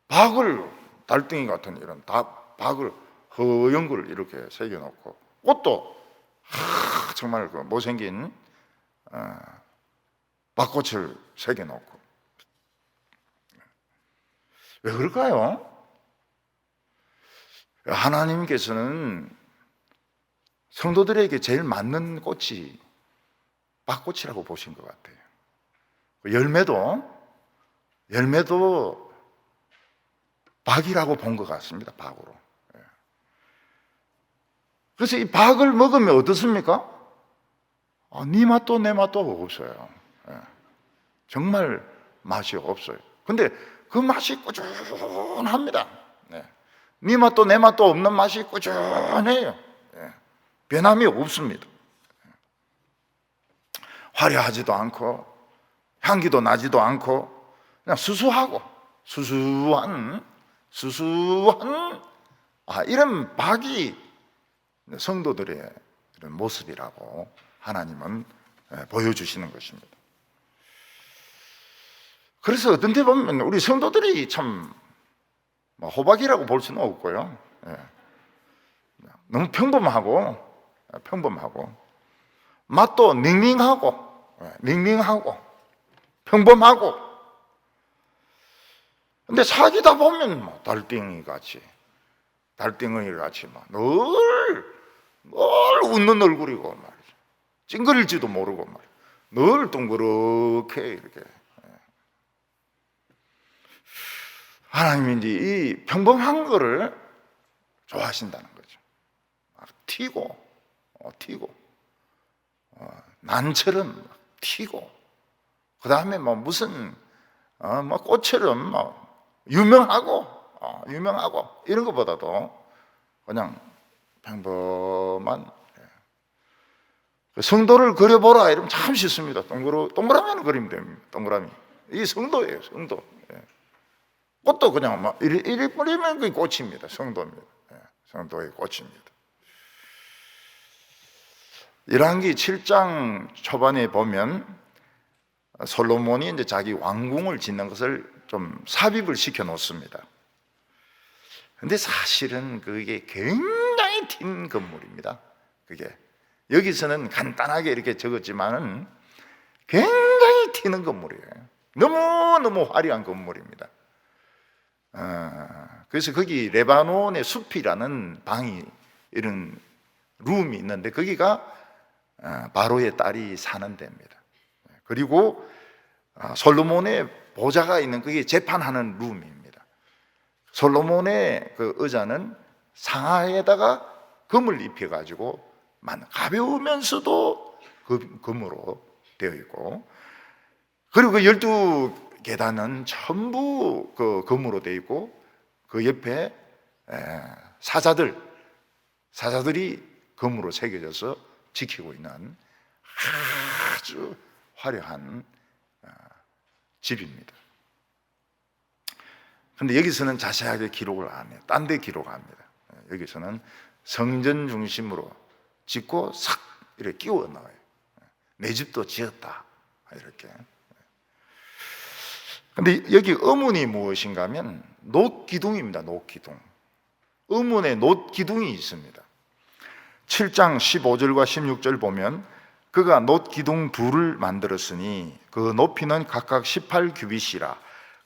박을, 달덩이 같은 이런 박을, 허연 걸 이렇게 새겨놓고, 꽃도 정말 그 못생긴 박꽃을 새겨놓고. 왜 그럴까요? 하나님께서는 성도들에게 제일 맞는 꽃이 박꽃이라고 보신 것 같아요. 열매도 박이라고 본 것 같습니다. 박으로. 그래서 이 박을 먹으면 어떻습니까? 네 맛도 내 맛도 없어요. 정말 맛이 없어요. 근데 그 맛이 꾸준합니다. 네 맛도 내 맛도 없는 맛이 꾸준해요. 변함이 없습니다. 화려하지도 않고 향기도 나지도 않고 그냥 수수한 이런 박이 성도들의 이런 모습이라고 하나님은 보여주시는 것입니다. 그래서 어떤 데 보면 우리 성도들이 참 호박이라고 볼 수는 없고요. 너무 평범하고 맛도 닝닝하고 평범하고, 근데 사귀다 보면 달덩이 같이 늘 웃는 얼굴이고 말이죠. 찡그릴지도 모르고 말이죠. 늘 동그랗게 이렇게. 하나님이 이제 이 평범한 거를 좋아하신다는 거죠. 튀고 난처럼 튀고, 그 다음에 무슨 꽃처럼 유명하고 이런 것보다도 그냥 평범한. 성도를 그려보라 이러면 참 쉽습니다. 동그라미는 그리면 됩니다. 동그라미. 이 성도예요, 성도. 꽃도 그냥 막 이리 뿌리면 그게 꽃입니다. 성도입니다. 성도의 꽃입니다. 열왕기 7장 초반에 보면 솔로몬이 이제 자기 왕궁을 짓는 것을 좀 삽입을 시켜 놓습니다. 근데 사실은 그게 굉장히 튄 건물입니다. 그게 여기서는 간단하게 이렇게 적었지만은 굉장히 튀는 건물이에요. 너무너무 화려한 건물입니다. 그래서 거기 레바논의 숲이라는 방이, 이런 룸이 있는데 거기가 바로의 딸이 사는 데입니다. 그리고 솔로몬의 보좌가 있는 그게 재판하는 룸입니다. 솔로몬의 그 의자는 상하에다가 금을 입혀가지고 가벼우면서도 금으로 되어 있고, 그리고 그 12계단은 전부 그 금으로 되어 있고, 그 옆에 사자들이 금으로 새겨져서 지키고 있는 아주 화려한 집입니다. 근데 여기서는 자세하게 기록을 안 해요. 딴 데 기록합니다. 여기서는 성전 중심으로 짓고 싹 이렇게 끼워 넣어요. 내 집도 지었다, 이렇게. 근데 여기 의문이 무엇인가 하면 놋기둥입니다. 놋기둥. 의문에 놋기둥이 있습니다. 7장 15절과 16절 보면 그가 놋기둥 둘을 만들었으니 그 높이는 각각 18규빗이라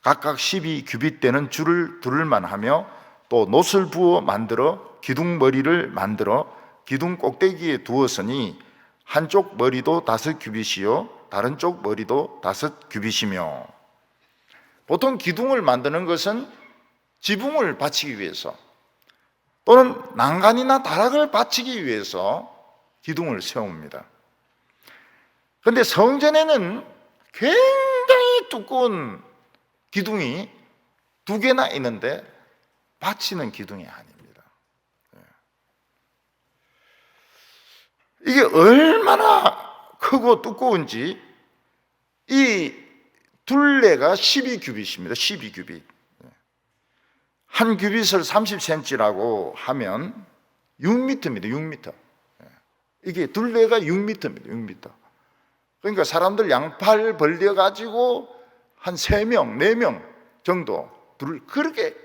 각각 12규빗 되는 줄을 두를만 하며, 또 놋을 부어 만들어 기둥 머리를 만들어 기둥 꼭대기에 두었으니 한쪽 머리도 5규빗이요 다른 쪽 머리도 5규빗이며. 보통 기둥을 만드는 것은 지붕을 받치기 위해서 또는 난간이나 다락을 받치기 위해서 기둥을 세웁니다. 그런데 성전에는 굉장히 두꺼운 기둥이 2개나 있는데 받치는 기둥이 아닙니다. 이게 얼마나 크고 두꺼운지, 이 둘레가 12규빗입니다. 12규빗. 한 규빗을 30cm라고 하면 6m입니다. 6m. 이게 둘레가 6m입니다. 6m. 그러니까 사람들 양팔 벌려가지고 한 3명, 4명 정도 그렇게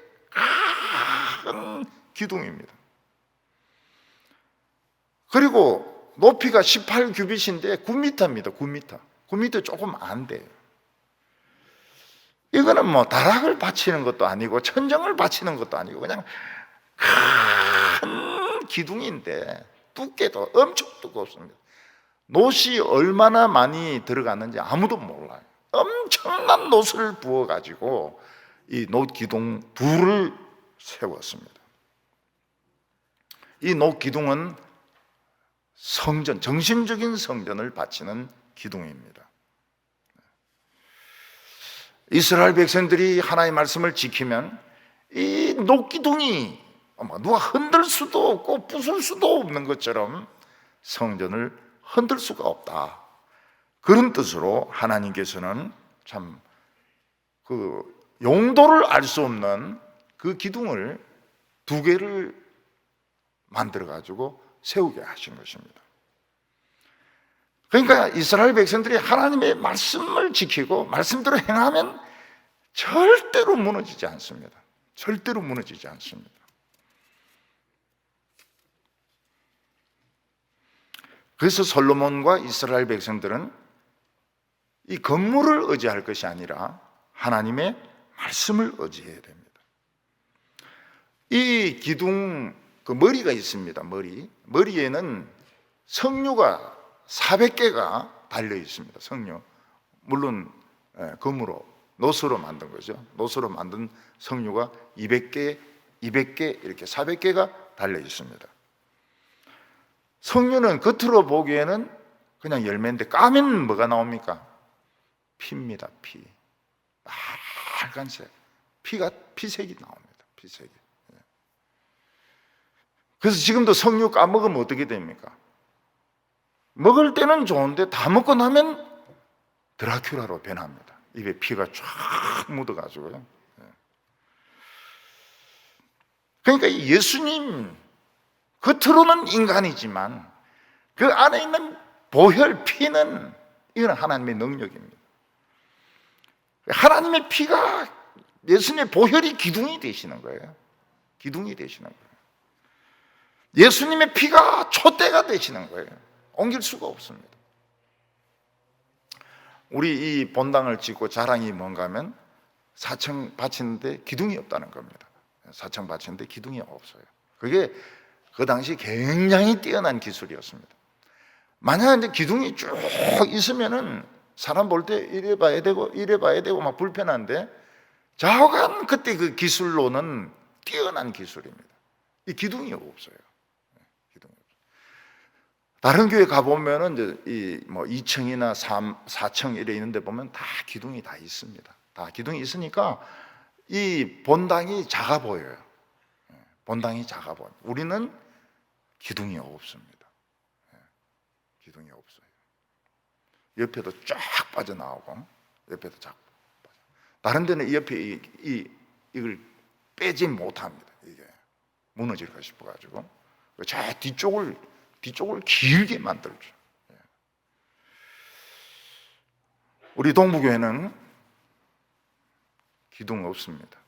큰 기둥입니다. 그리고 높이가 18규빗인데 9m입니다. 9m. 9m 조금 안 돼요. 이거는 뭐 다락을 받치는 것도 아니고 천정을 받치는 것도 아니고 그냥 큰 기둥인데 두께도 엄청 두껍습니다. 놋이 얼마나 많이 들어갔는지 아무도 몰라요. 엄청난 놋을 부어가지고 이 놋기둥 둘을 세웠습니다. 이 놋기둥은 성전, 정신적인 성전을 바치는 기둥입니다. 이스라엘 백성들이 하나님의 말씀을 지키면 이 놋기둥이 누가 흔들 수도 없고 부술 수도 없는 것처럼 성전을 흔들 수가 없다. 그런 뜻으로 하나님께서는 참 그 용도를 알 수 없는 그 기둥을 2개를 만들어 가지고 세우게 하신 것입니다. 그러니까 이스라엘 백성들이 하나님의 말씀을 지키고 말씀대로 행하면 절대로 무너지지 않습니다. 절대로 무너지지 않습니다. 그래서 솔로몬과 이스라엘 백성들은 이 건물을 의지할 것이 아니라 하나님의 말씀을 의지해야 됩니다. 이 기둥 그 머리가 있습니다. 머리에는 석류가 400개가 달려 있습니다. 석류. 물론 금으로, 놋으로 만든 거죠. 놋으로 만든 석류가 200개 이렇게 400개가 달려 있습니다. 석류는 겉으로 보기에는 그냥 열매인데 까면 뭐가 나옵니까? 피입니다. 피. 빨간색. 피색이 나옵니다. 피색이. 그래서 지금도 석류 까먹으면 어떻게 됩니까? 먹을 때는 좋은데 다 먹고 나면 드라큘라로 변합니다. 입에 피가 쫙 묻어가지고요. 그러니까 예수님 겉으로는 인간이지만 그 안에 있는 보혈 피는 이건 하나님의 능력입니다. 하나님의 피가 예수님의 보혈이 기둥이 되시는 거예요. 기둥이 되시는 거예요. 예수님의 피가 촛대가 되시는 거예요. 옮길 수가 없습니다. 우리 이 본당을 짓고 자랑이 뭔가 하면 사청 바치는데 기둥이 없다는 겁니다. 사청 바치는데 기둥이 없어요. 그게 그 당시 굉장히 뛰어난 기술이었습니다. 만약 이제 기둥이 쭉 있으면은 사람 볼 때 이래 봐야 되고 이래 봐야 되고 막 불편한데 좌우간 그때 그 기술로는 뛰어난 기술입니다. 이 기둥이 없어요. 기둥이 없어요. 다른 교회 가보면은 이제 이 뭐 2층이나 4층 이래 있는데 보면 다 기둥이 다 있습니다. 다 기둥이 있으니까 이 본당이 작아 보여요. 본당이 작아 보여요. 우리는 기둥이 없습니다. 기둥이 없어요. 옆에도 쫙 빠져나오고 옆에도 쫙 빠져. 다른 데는 이 옆에 이걸 빼지 못합니다. 이게 무너질까 싶어가지고 저 뒤쪽을 길게 만들죠. 우리 동부교회는 기둥 없습니다.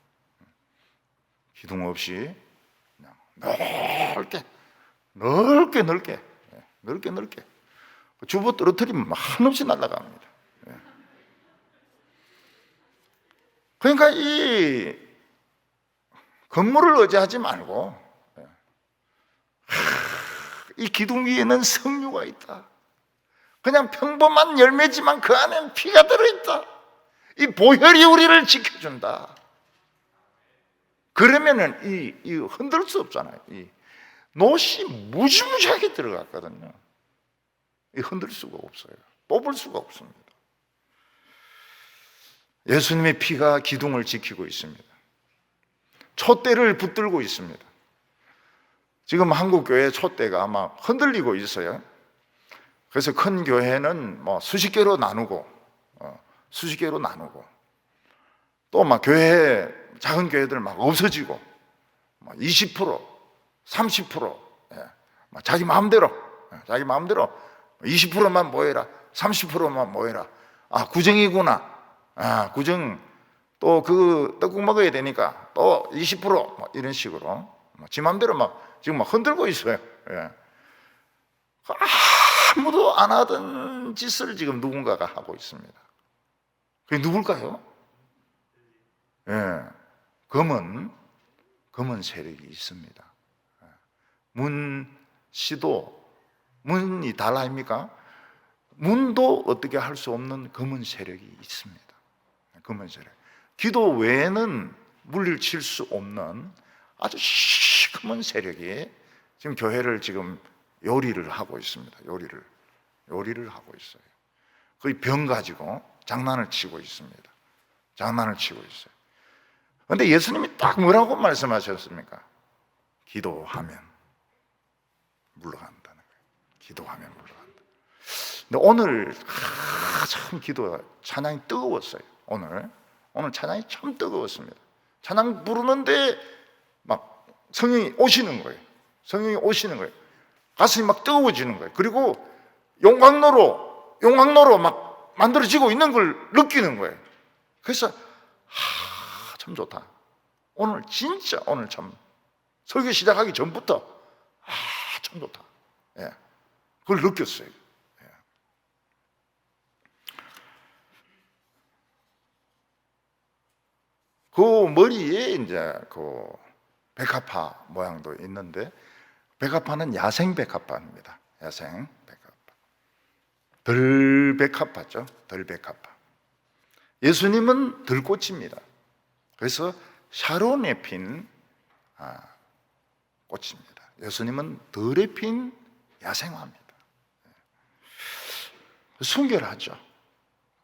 기둥 없이 그냥 넓게 주부 떨어뜨리면 한없이 날아갑니다. 그러니까 이 건물을 의지하지 말고 이 기둥 위에는 석류가 있다. 그냥 평범한 열매지만 그 안에는 피가 들어있다. 이 보혈이 우리를 지켜준다. 그러면은 이 흔들 수 없잖아요. 이 못이 무지무지하게 들어갔거든요. 이 흔들 수가 없어요. 뽑을 수가 없습니다. 예수님의 피가 기둥을 지키고 있습니다. 촛대를 붙들고 있습니다. 지금 한국 교회 촛대가 아마 흔들리고 있어요. 그래서 큰 교회는 뭐 수십 개로 나누고 또 막 교회 작은 교회들 막 없어지고 20% 30% 자기 마음대로 20%만 모여라 30%만 모여라. 아 구정이구나. 아 구정 또 그 떡국 먹어야 되니까 또 20% 이런 식으로 지 마음대로 막 지금 막 흔들고 있어요. 아무도 안 하던 짓을 지금 누군가가 하고 있습니다. 그게 누굴까요? 검은 세력이 있습니다. 문 씨도 문이 달 아닙니까? 문도 어떻게 할 수 없는 검은 세력이 있습니다. 검은 세력. 기도 외에는 물리칠 수 없는 아주 시커먼 세력이 지금 교회를 지금 요리를 하고 있습니다. 요리를 하고 있어요. 거의 병 가지고 장난을 치고 있습니다. 장난을 치고 있어요. 그런데 예수님이 딱 뭐라고 말씀하셨습니까? 기도하면 물러간다는 거예요. 기도하면 물러간다. 근데 오늘 참 기도가 찬양이 뜨거웠어요. 오늘 찬양이 참 뜨거웠습니다. 찬양 부르는데 막 성령이 오시는 거예요. 성령이 오시는 거예요. 가슴이 막 뜨거워지는 거예요. 그리고 용광로로 막 만들어지고 있는 걸 느끼는 거예요. 그래서 참 좋다. 오늘 참 설교 시작하기 전부터 참 좋다. 그걸 느꼈어요. 그 머리에 이제 그 백합화 모양도 있는데 백합화는 야생 백합화입니다. 야생 백합화. 들백합화죠. 들백합화. 예수님은 들꽃입니다. 그래서 샤론에 핀 꽃입니다. 예수님은 들에 핀 야생화입니다. 순결하죠.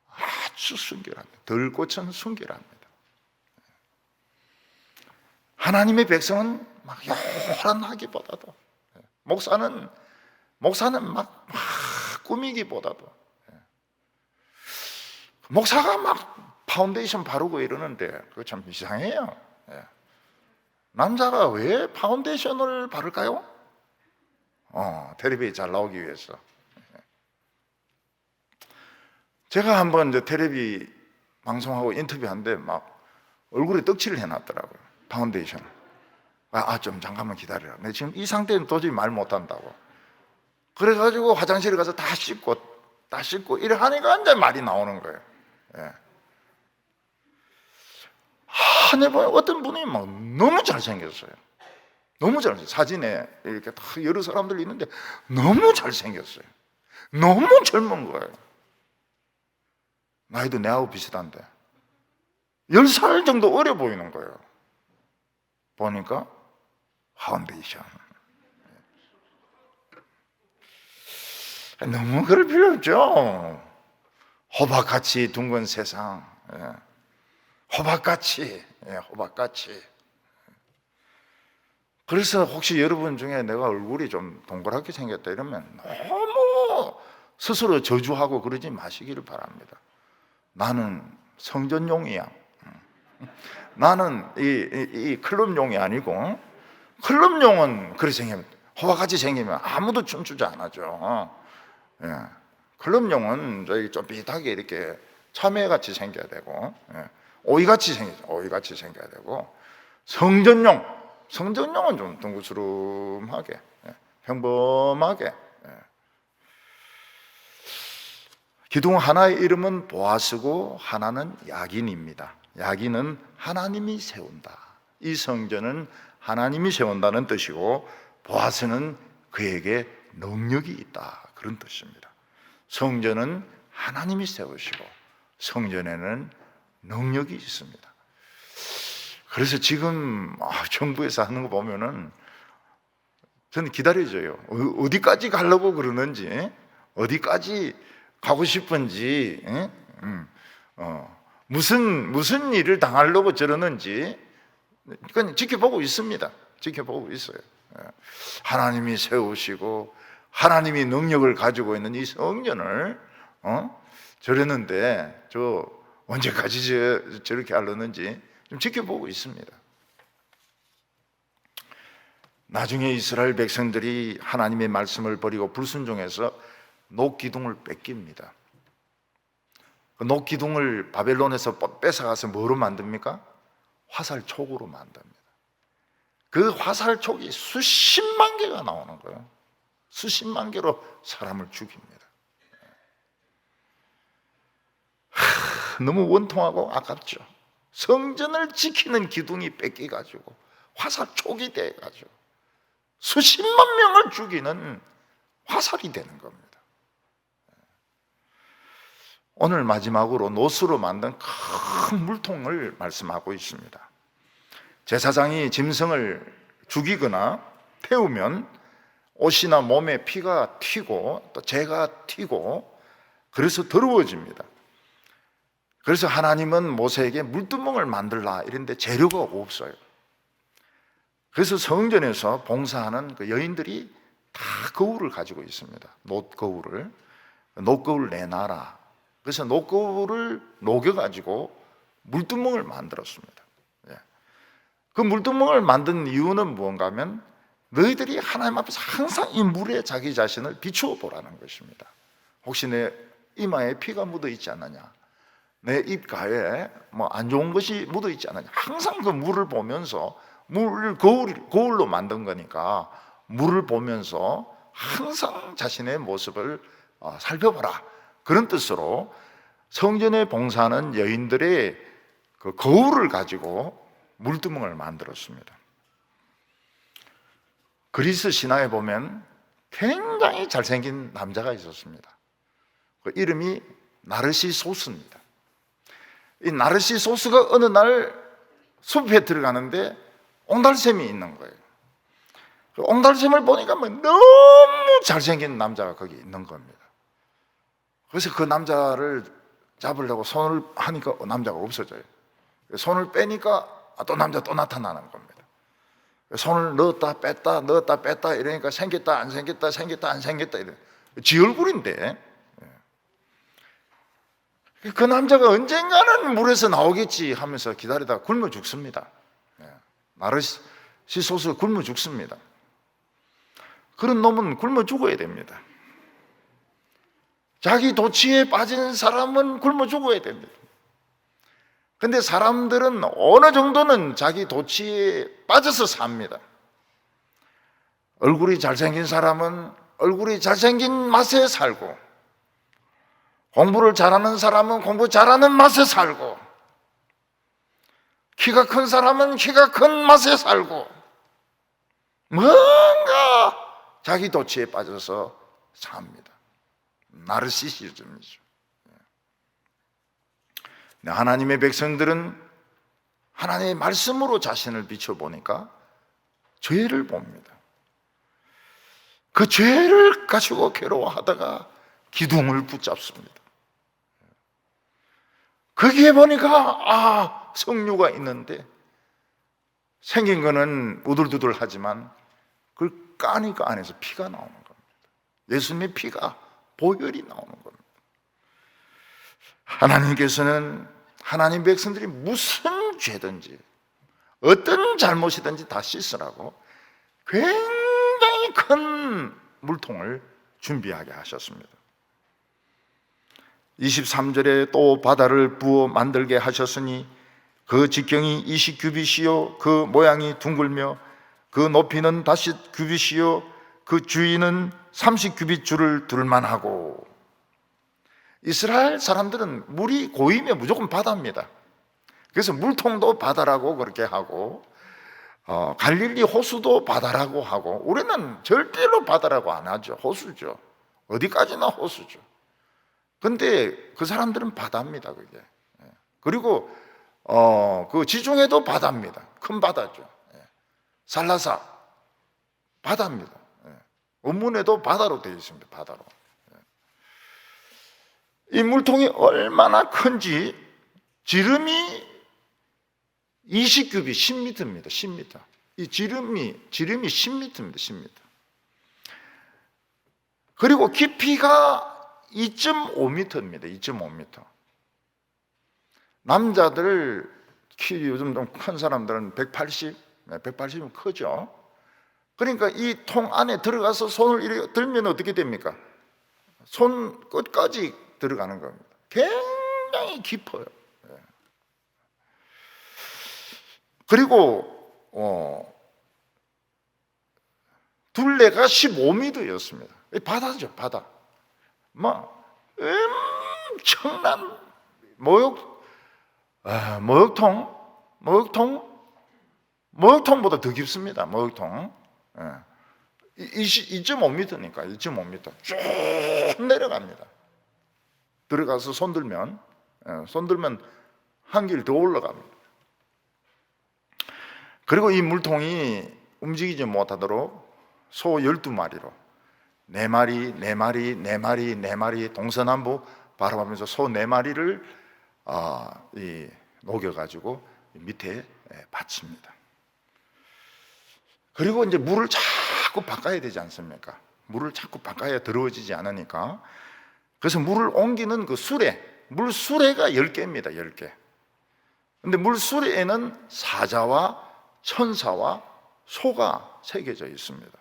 아주 순결합니다. 들꽃은 순결합니다. 하나님의 백성은 막 요란하기보다도 목사는 막 꾸미기보다도 목사가 막 파운데이션 바르고 이러는데 그거 참 이상해요. 남자가 왜 파운데이션을 바를까요? 텔레비에 잘 나오기 위해서. 제가 한번 이제 텔레비 방송하고 인터뷰하는데 막 얼굴에 떡칠을 해놨더라고요. 파운데이션. 좀 잠깐만 기다려라. 내가 지금 이 상태는 도저히 말 못한다고. 그래가지고 화장실에 가서 다 씻고 이래 하니까 이제 말이 나오는 거예요. 예. 내가 어떤 분이 막 너무 잘생겼어요. 너무 잘생겼어요. 사진에 이렇게 다 여러 사람들이 있는데 너무 잘생겼어요. 너무 젊은 거예요. 나이도 내하고 비슷한데 10살 정도 어려 보이는 거예요. 보니까 파운데이션. 너무 그럴 필요 없죠. 호박같이 둥근 세상. 호박같이. 호박같이. 그래서 혹시 여러분 중에 내가 얼굴이 좀 동그랗게 생겼다 이러면 너무 스스로 저주하고 그러지 마시기를 바랍니다. 나는 성전용이야. 나는 이 클럽용이 아니고, 클럽용은 그렇게 생기면, 호박같이 생기면 아무도 춤추지 않아죠. 클럽용은 저희 좀 비슷하게 이렇게 참외같이 생겨야 되고, 오이같이 생겨야 되고, 성전용은 좀 둥그스름하게, 평범하게. 기둥 하나의 이름은 보아스고 하나는 야긴입니다. 야긴은 하나님이 세운다. 이 성전은 하나님이 세운다는 뜻이고, 보아스는 그에게 능력이 있다, 그런 뜻입니다. 성전은 하나님이 세우시고 성전에는 능력이 있습니다. 그래서 지금 정부에서 하는 거 보면은 저는 기다려져요. 어디까지 가려고 그러는지, 어디까지 가고 싶은지, 무슨 일을 당하려고 저러는지 그건 지켜보고 있습니다. 지켜보고 있어요. 하나님이 세우시고 하나님이 능력을 가지고 있는 이 성전을 저랬는데 저 언제까지 저렇게 하려는지 좀 지켜보고 있습니다. 나중에 이스라엘 백성들이 하나님의 말씀을 버리고 불순종해서 녹기둥을 뺏깁니다. 그 녹기둥을 바벨론에서 뺏어가서 뭐로 만듭니까? 화살촉으로 만듭니다. 그 화살촉이 수십만 개가 나오는 거예요. 수십만 개로 사람을 죽입니다. 너무 원통하고 아깝죠. 성전을 지키는 기둥이 뺏기가지고 화살촉이 돼가지고 수십만 명을 죽이는 화살이 되는 겁니다. 오늘 마지막으로 노수로 만든 큰 물통을 말씀하고 있습니다. 제사장이 짐승을 죽이거나 태우면 옷이나 몸에 피가 튀고 또 재가 튀고 그래서 더러워집니다. 그래서 하나님은 모세에게 물두멍을 만들라 이랬는데 재료가 없어요. 그래서 성전에서 봉사하는 그 여인들이 다 거울을 가지고 있습니다. 놋거울 내놔라. 그래서 놋거울을 녹여가지고 물두멍을 만들었습니다. 그 물두멍을 만든 이유는 무언가 하면 너희들이 하나님 앞에서 항상 이 물에 자기 자신을 비추어 보라는 것입니다. 혹시 내 이마에 피가 묻어 있지 않느냐, 내 입가에 뭐 안 좋은 것이 묻어 있지 않느냐, 항상 그 물을 보면서, 물을 거울로 만든 거니까 물을 보면서 항상 자신의 모습을 살펴보라, 그런 뜻으로 성전에 봉사하는 여인들의 그 거울을 가지고 물두멍을 만들었습니다. 그리스 신화에 보면 굉장히 잘생긴 남자가 있었습니다. 그 이름이 나르시소스입니다. 이 나르시소스가 어느 날 숲에 들어가는데 옹달샘이 있는 거예요. 그 옹달샘을 보니까 너무 잘생긴 남자가 거기 있는 겁니다. 그래서 그 남자를 잡으려고 손을 하니까 남자가 없어져요. 손을 빼니까 또 남자 또 나타나는 겁니다. 손을 넣었다 뺐다 이러니까 생겼다 안 생겼다 이래. 지 얼굴인데 그 남자가 언젠가는 물에서 나오겠지 하면서 기다리다가 굶어 죽습니다. 씻어서 굶어 죽습니다. 그런 놈은 굶어 죽어야 됩니다. 자기 도취에 빠진 사람은 굶어 죽어야 됩니다. 근데 사람들은 어느 정도는 자기 도취에 빠져서 삽니다. 얼굴이 잘생긴 사람은 얼굴이 잘생긴 맛에 살고, 공부를 잘하는 사람은 공부 잘하는 맛에 살고, 키가 큰 사람은 키가 큰 맛에 살고, 뭔가 자기 도취에 빠져서 삽니다. 나르시시즘이죠. 하나님의 백성들은 하나님의 말씀으로 자신을 비춰보니까 죄를 봅니다. 그 죄를 가지고 괴로워하다가 기둥을 붙잡습니다. 거기에 보니까 석류가 있는데 생긴 거는 우둘두둘하지만 그걸 까니까 안에서 피가 나오는 겁니다. 예수님의 피가 보혈이 나오는 겁니다. 하나님께서는 하나님 백성들이 무슨 죄든지 어떤 잘못이든지 다 씻으라고 굉장히 큰 물통을 준비하게 하셨습니다. 23절에 또 바다를 부어 만들게 하셨으니 그 직경이 20규빗이요 그 모양이 둥글며 그 높이는 다시 규빗이요 그 주위는 30규빗 줄을 둘만하고. 이스라엘 사람들은 물이 고이면 무조건 바다입니다. 그래서 물통도 바다라고 그렇게 하고, 갈릴리 호수도 바다라고 하고, 우리는 절대로 바다라고 안 하죠. 호수죠. 어디까지나 호수죠. 근데 그 사람들은 바다입니다, 그게. 그리고 그 지중해도 바다입니다. 큰 바다죠. 살라사 바다입니다. 원문에도 바다로 되어 있습니다. 바다로. 이 물통이 얼마나 큰지 지름이 20규빗 10m입니다. 10m. 이 지름이 10m입니다. 10m. 그리고 깊이가 2.5m입니다. 2.5m. 남자들 키 요즘 좀 큰 사람들은 180, 180이면 크죠. 그러니까 이 통 안에 들어가서 손을 이렇게 들면 어떻게 됩니까? 손 끝까지 들어가는 겁니다. 굉장히 깊어요. 그리고 둘레가 15m였습니다. 바다죠, 바다. 엄청난 목욕통보다 더 깊습니다. 목욕통. 2.5m니까 2.5m 쭉 내려갑니다. 들어가서 손들면 한 길 더 올라갑니다. 그리고 이 물통이 움직이지 못하도록 소 12마리로 4마리, 4마리, 4마리, 4마리 동서남북 바라보면서 소 4마리를 녹여가지고 밑에 받칩니다. 그리고 이제 물을 자꾸 바꿔야 되지 않습니까? 물을 자꾸 바꿔야 더러워지지 않으니까. 그래서 물을 옮기는 그 수레, 물 수레가 10개입니다. 10개. 근데 물 수레에는 사자와 천사와 소가 새겨져 있습니다.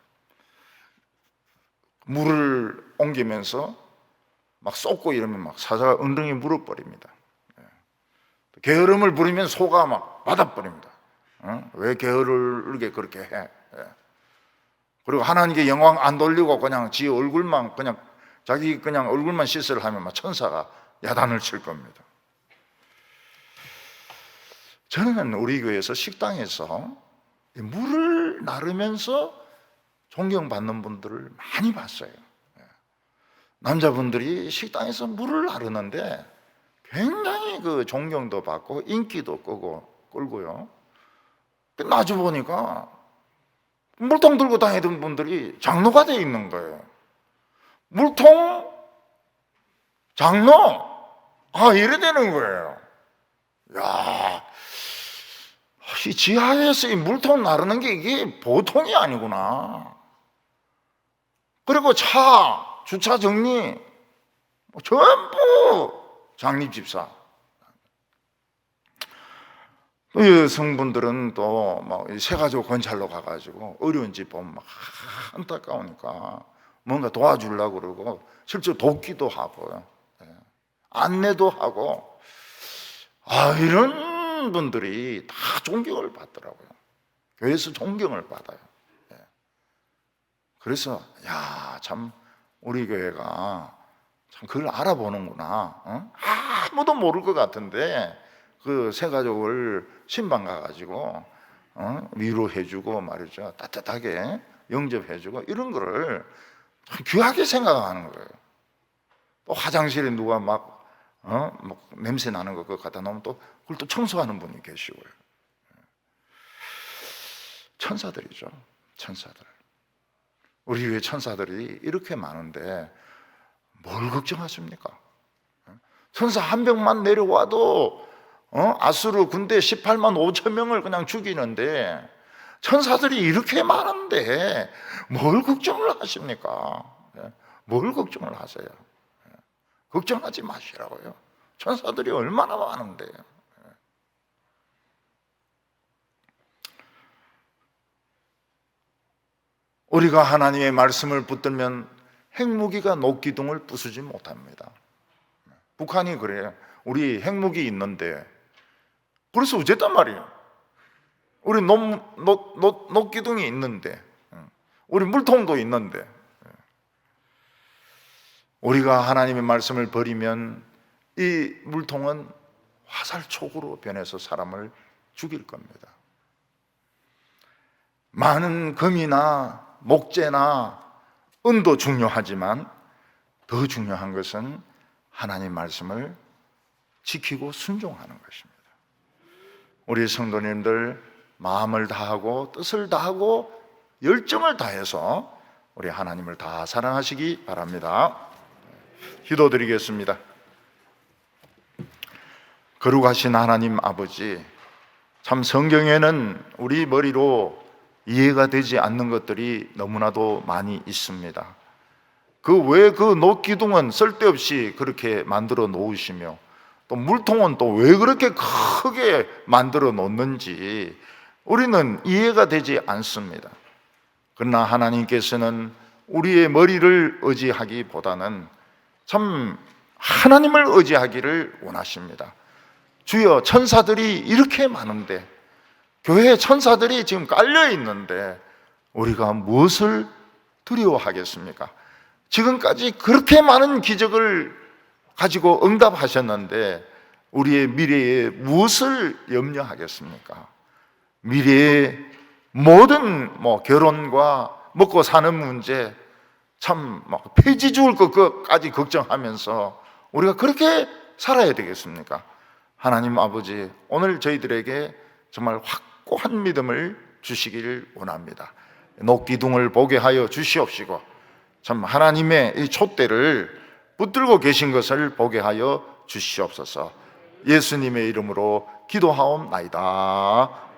물을 옮기면서 막 쏟고 이러면 막 사자가 엉덩이 물어버립니다. 게으름을 부리면 소가 막 받아버립니다. 왜 게으르게 그렇게 해? 그리고 하나님께 영광 안 돌리고 그냥 지 얼굴만 그냥 자기 그냥 얼굴만 씻으려 하면 막 천사가 야단을 칠 겁니다. 저는 우리 교회에서 식당에서 물을 나르면서 존경받는 분들을 많이 봤어요. 남자분들이 식당에서 물을 나르는데 굉장히 그 존경도 받고 인기도 끌고요. 마주 보니까 물통 들고 다니던 분들이 장로가 되어 있는 거예요. 물통 장로 이래 되는 거예요. 야, 이 지하에서 이 물통 나르는 게 이게 보통이 아니구나. 그리고 주차 정리 전부 장립집사. 또 여성분들은 또 막 새가족 건찰로 가가지고 어려운 집 보면 막 안타까우니까 뭔가 도와주려고 그러고 실제로 돕기도 하고요. 안내도 하고, 이런 분들이 다 존경을 받더라고요. 교회에서 존경을 받아요. 그래서 참 우리 교회가 참 그걸 알아보는구나. 아무도 모를 것 같은데 그 새 가족을 신방 가가지고 위로해주고 말이죠, 따뜻하게 영접해주고, 이런 거를 참 귀하게 생각하는 거예요. 또 화장실에 누가 막 냄새 나는 거 그거 갖다 놓으면 또 그걸 또 청소하는 분이 계시고요. 천사들이죠, 천사들. 우리 교회 천사들이 이렇게 많은데 뭘 걱정하십니까? 천사 한 명만 내려와도 아수르 군대 18만 5천 명을 그냥 죽이는데 천사들이 이렇게 많은데 뭘 걱정을 하십니까? 뭘 걱정을 하세요? 걱정하지 마시라고요. 천사들이 얼마나 많은데요. 우리가 하나님의 말씀을 붙들면 핵무기가 녹기둥을 부수지 못합니다. 북한이 그래요. 우리 핵무기 있는데 그래서 어쨌단 말이에요. 우리 녹기둥이 있는데, 우리 물통도 있는데, 우리가 하나님의 말씀을 버리면 이 물통은 화살촉으로 변해서 사람을 죽일 겁니다. 많은 금이나 목재나 은도 중요하지만 더 중요한 것은 하나님 말씀을 지키고 순종하는 것입니다. 우리 성도님들 마음을 다하고 뜻을 다하고 열정을 다해서 우리 하나님을 다 사랑하시기 바랍니다. 기도드리겠습니다. 거룩하신 하나님 아버지, 참 성경에는 우리 머리로 이해가 되지 않는 것들이 너무나도 많이 있습니다. 왜 그 녹기둥은 쓸데없이 그렇게 만들어 놓으시며 또 물통은 또 왜 그렇게 크게 만들어 놓는지 우리는 이해가 되지 않습니다. 그러나 하나님께서는 우리의 머리를 의지하기보다는 참 하나님을 의지하기를 원하십니다. 주여, 천사들이 이렇게 많은데, 교회에 천사들이 지금 깔려 있는데 우리가 무엇을 두려워하겠습니까? 지금까지 그렇게 많은 기적을 가지고 응답하셨는데 우리의 미래에 무엇을 염려하겠습니까? 미래의 모든 결혼과 먹고 사는 문제, 참 폐지 죽을 것까지 걱정하면서 우리가 그렇게 살아야 되겠습니까? 하나님 아버지, 오늘 저희들에게 정말 확고한 믿음을 주시기를 원합니다. 녹기둥을 보게 하여 주시옵시고 참 하나님의 이 촛대를 붙들고 계신 것을 보게 하여 주시옵소서. 예수님의 이름으로 기도하옵나이다.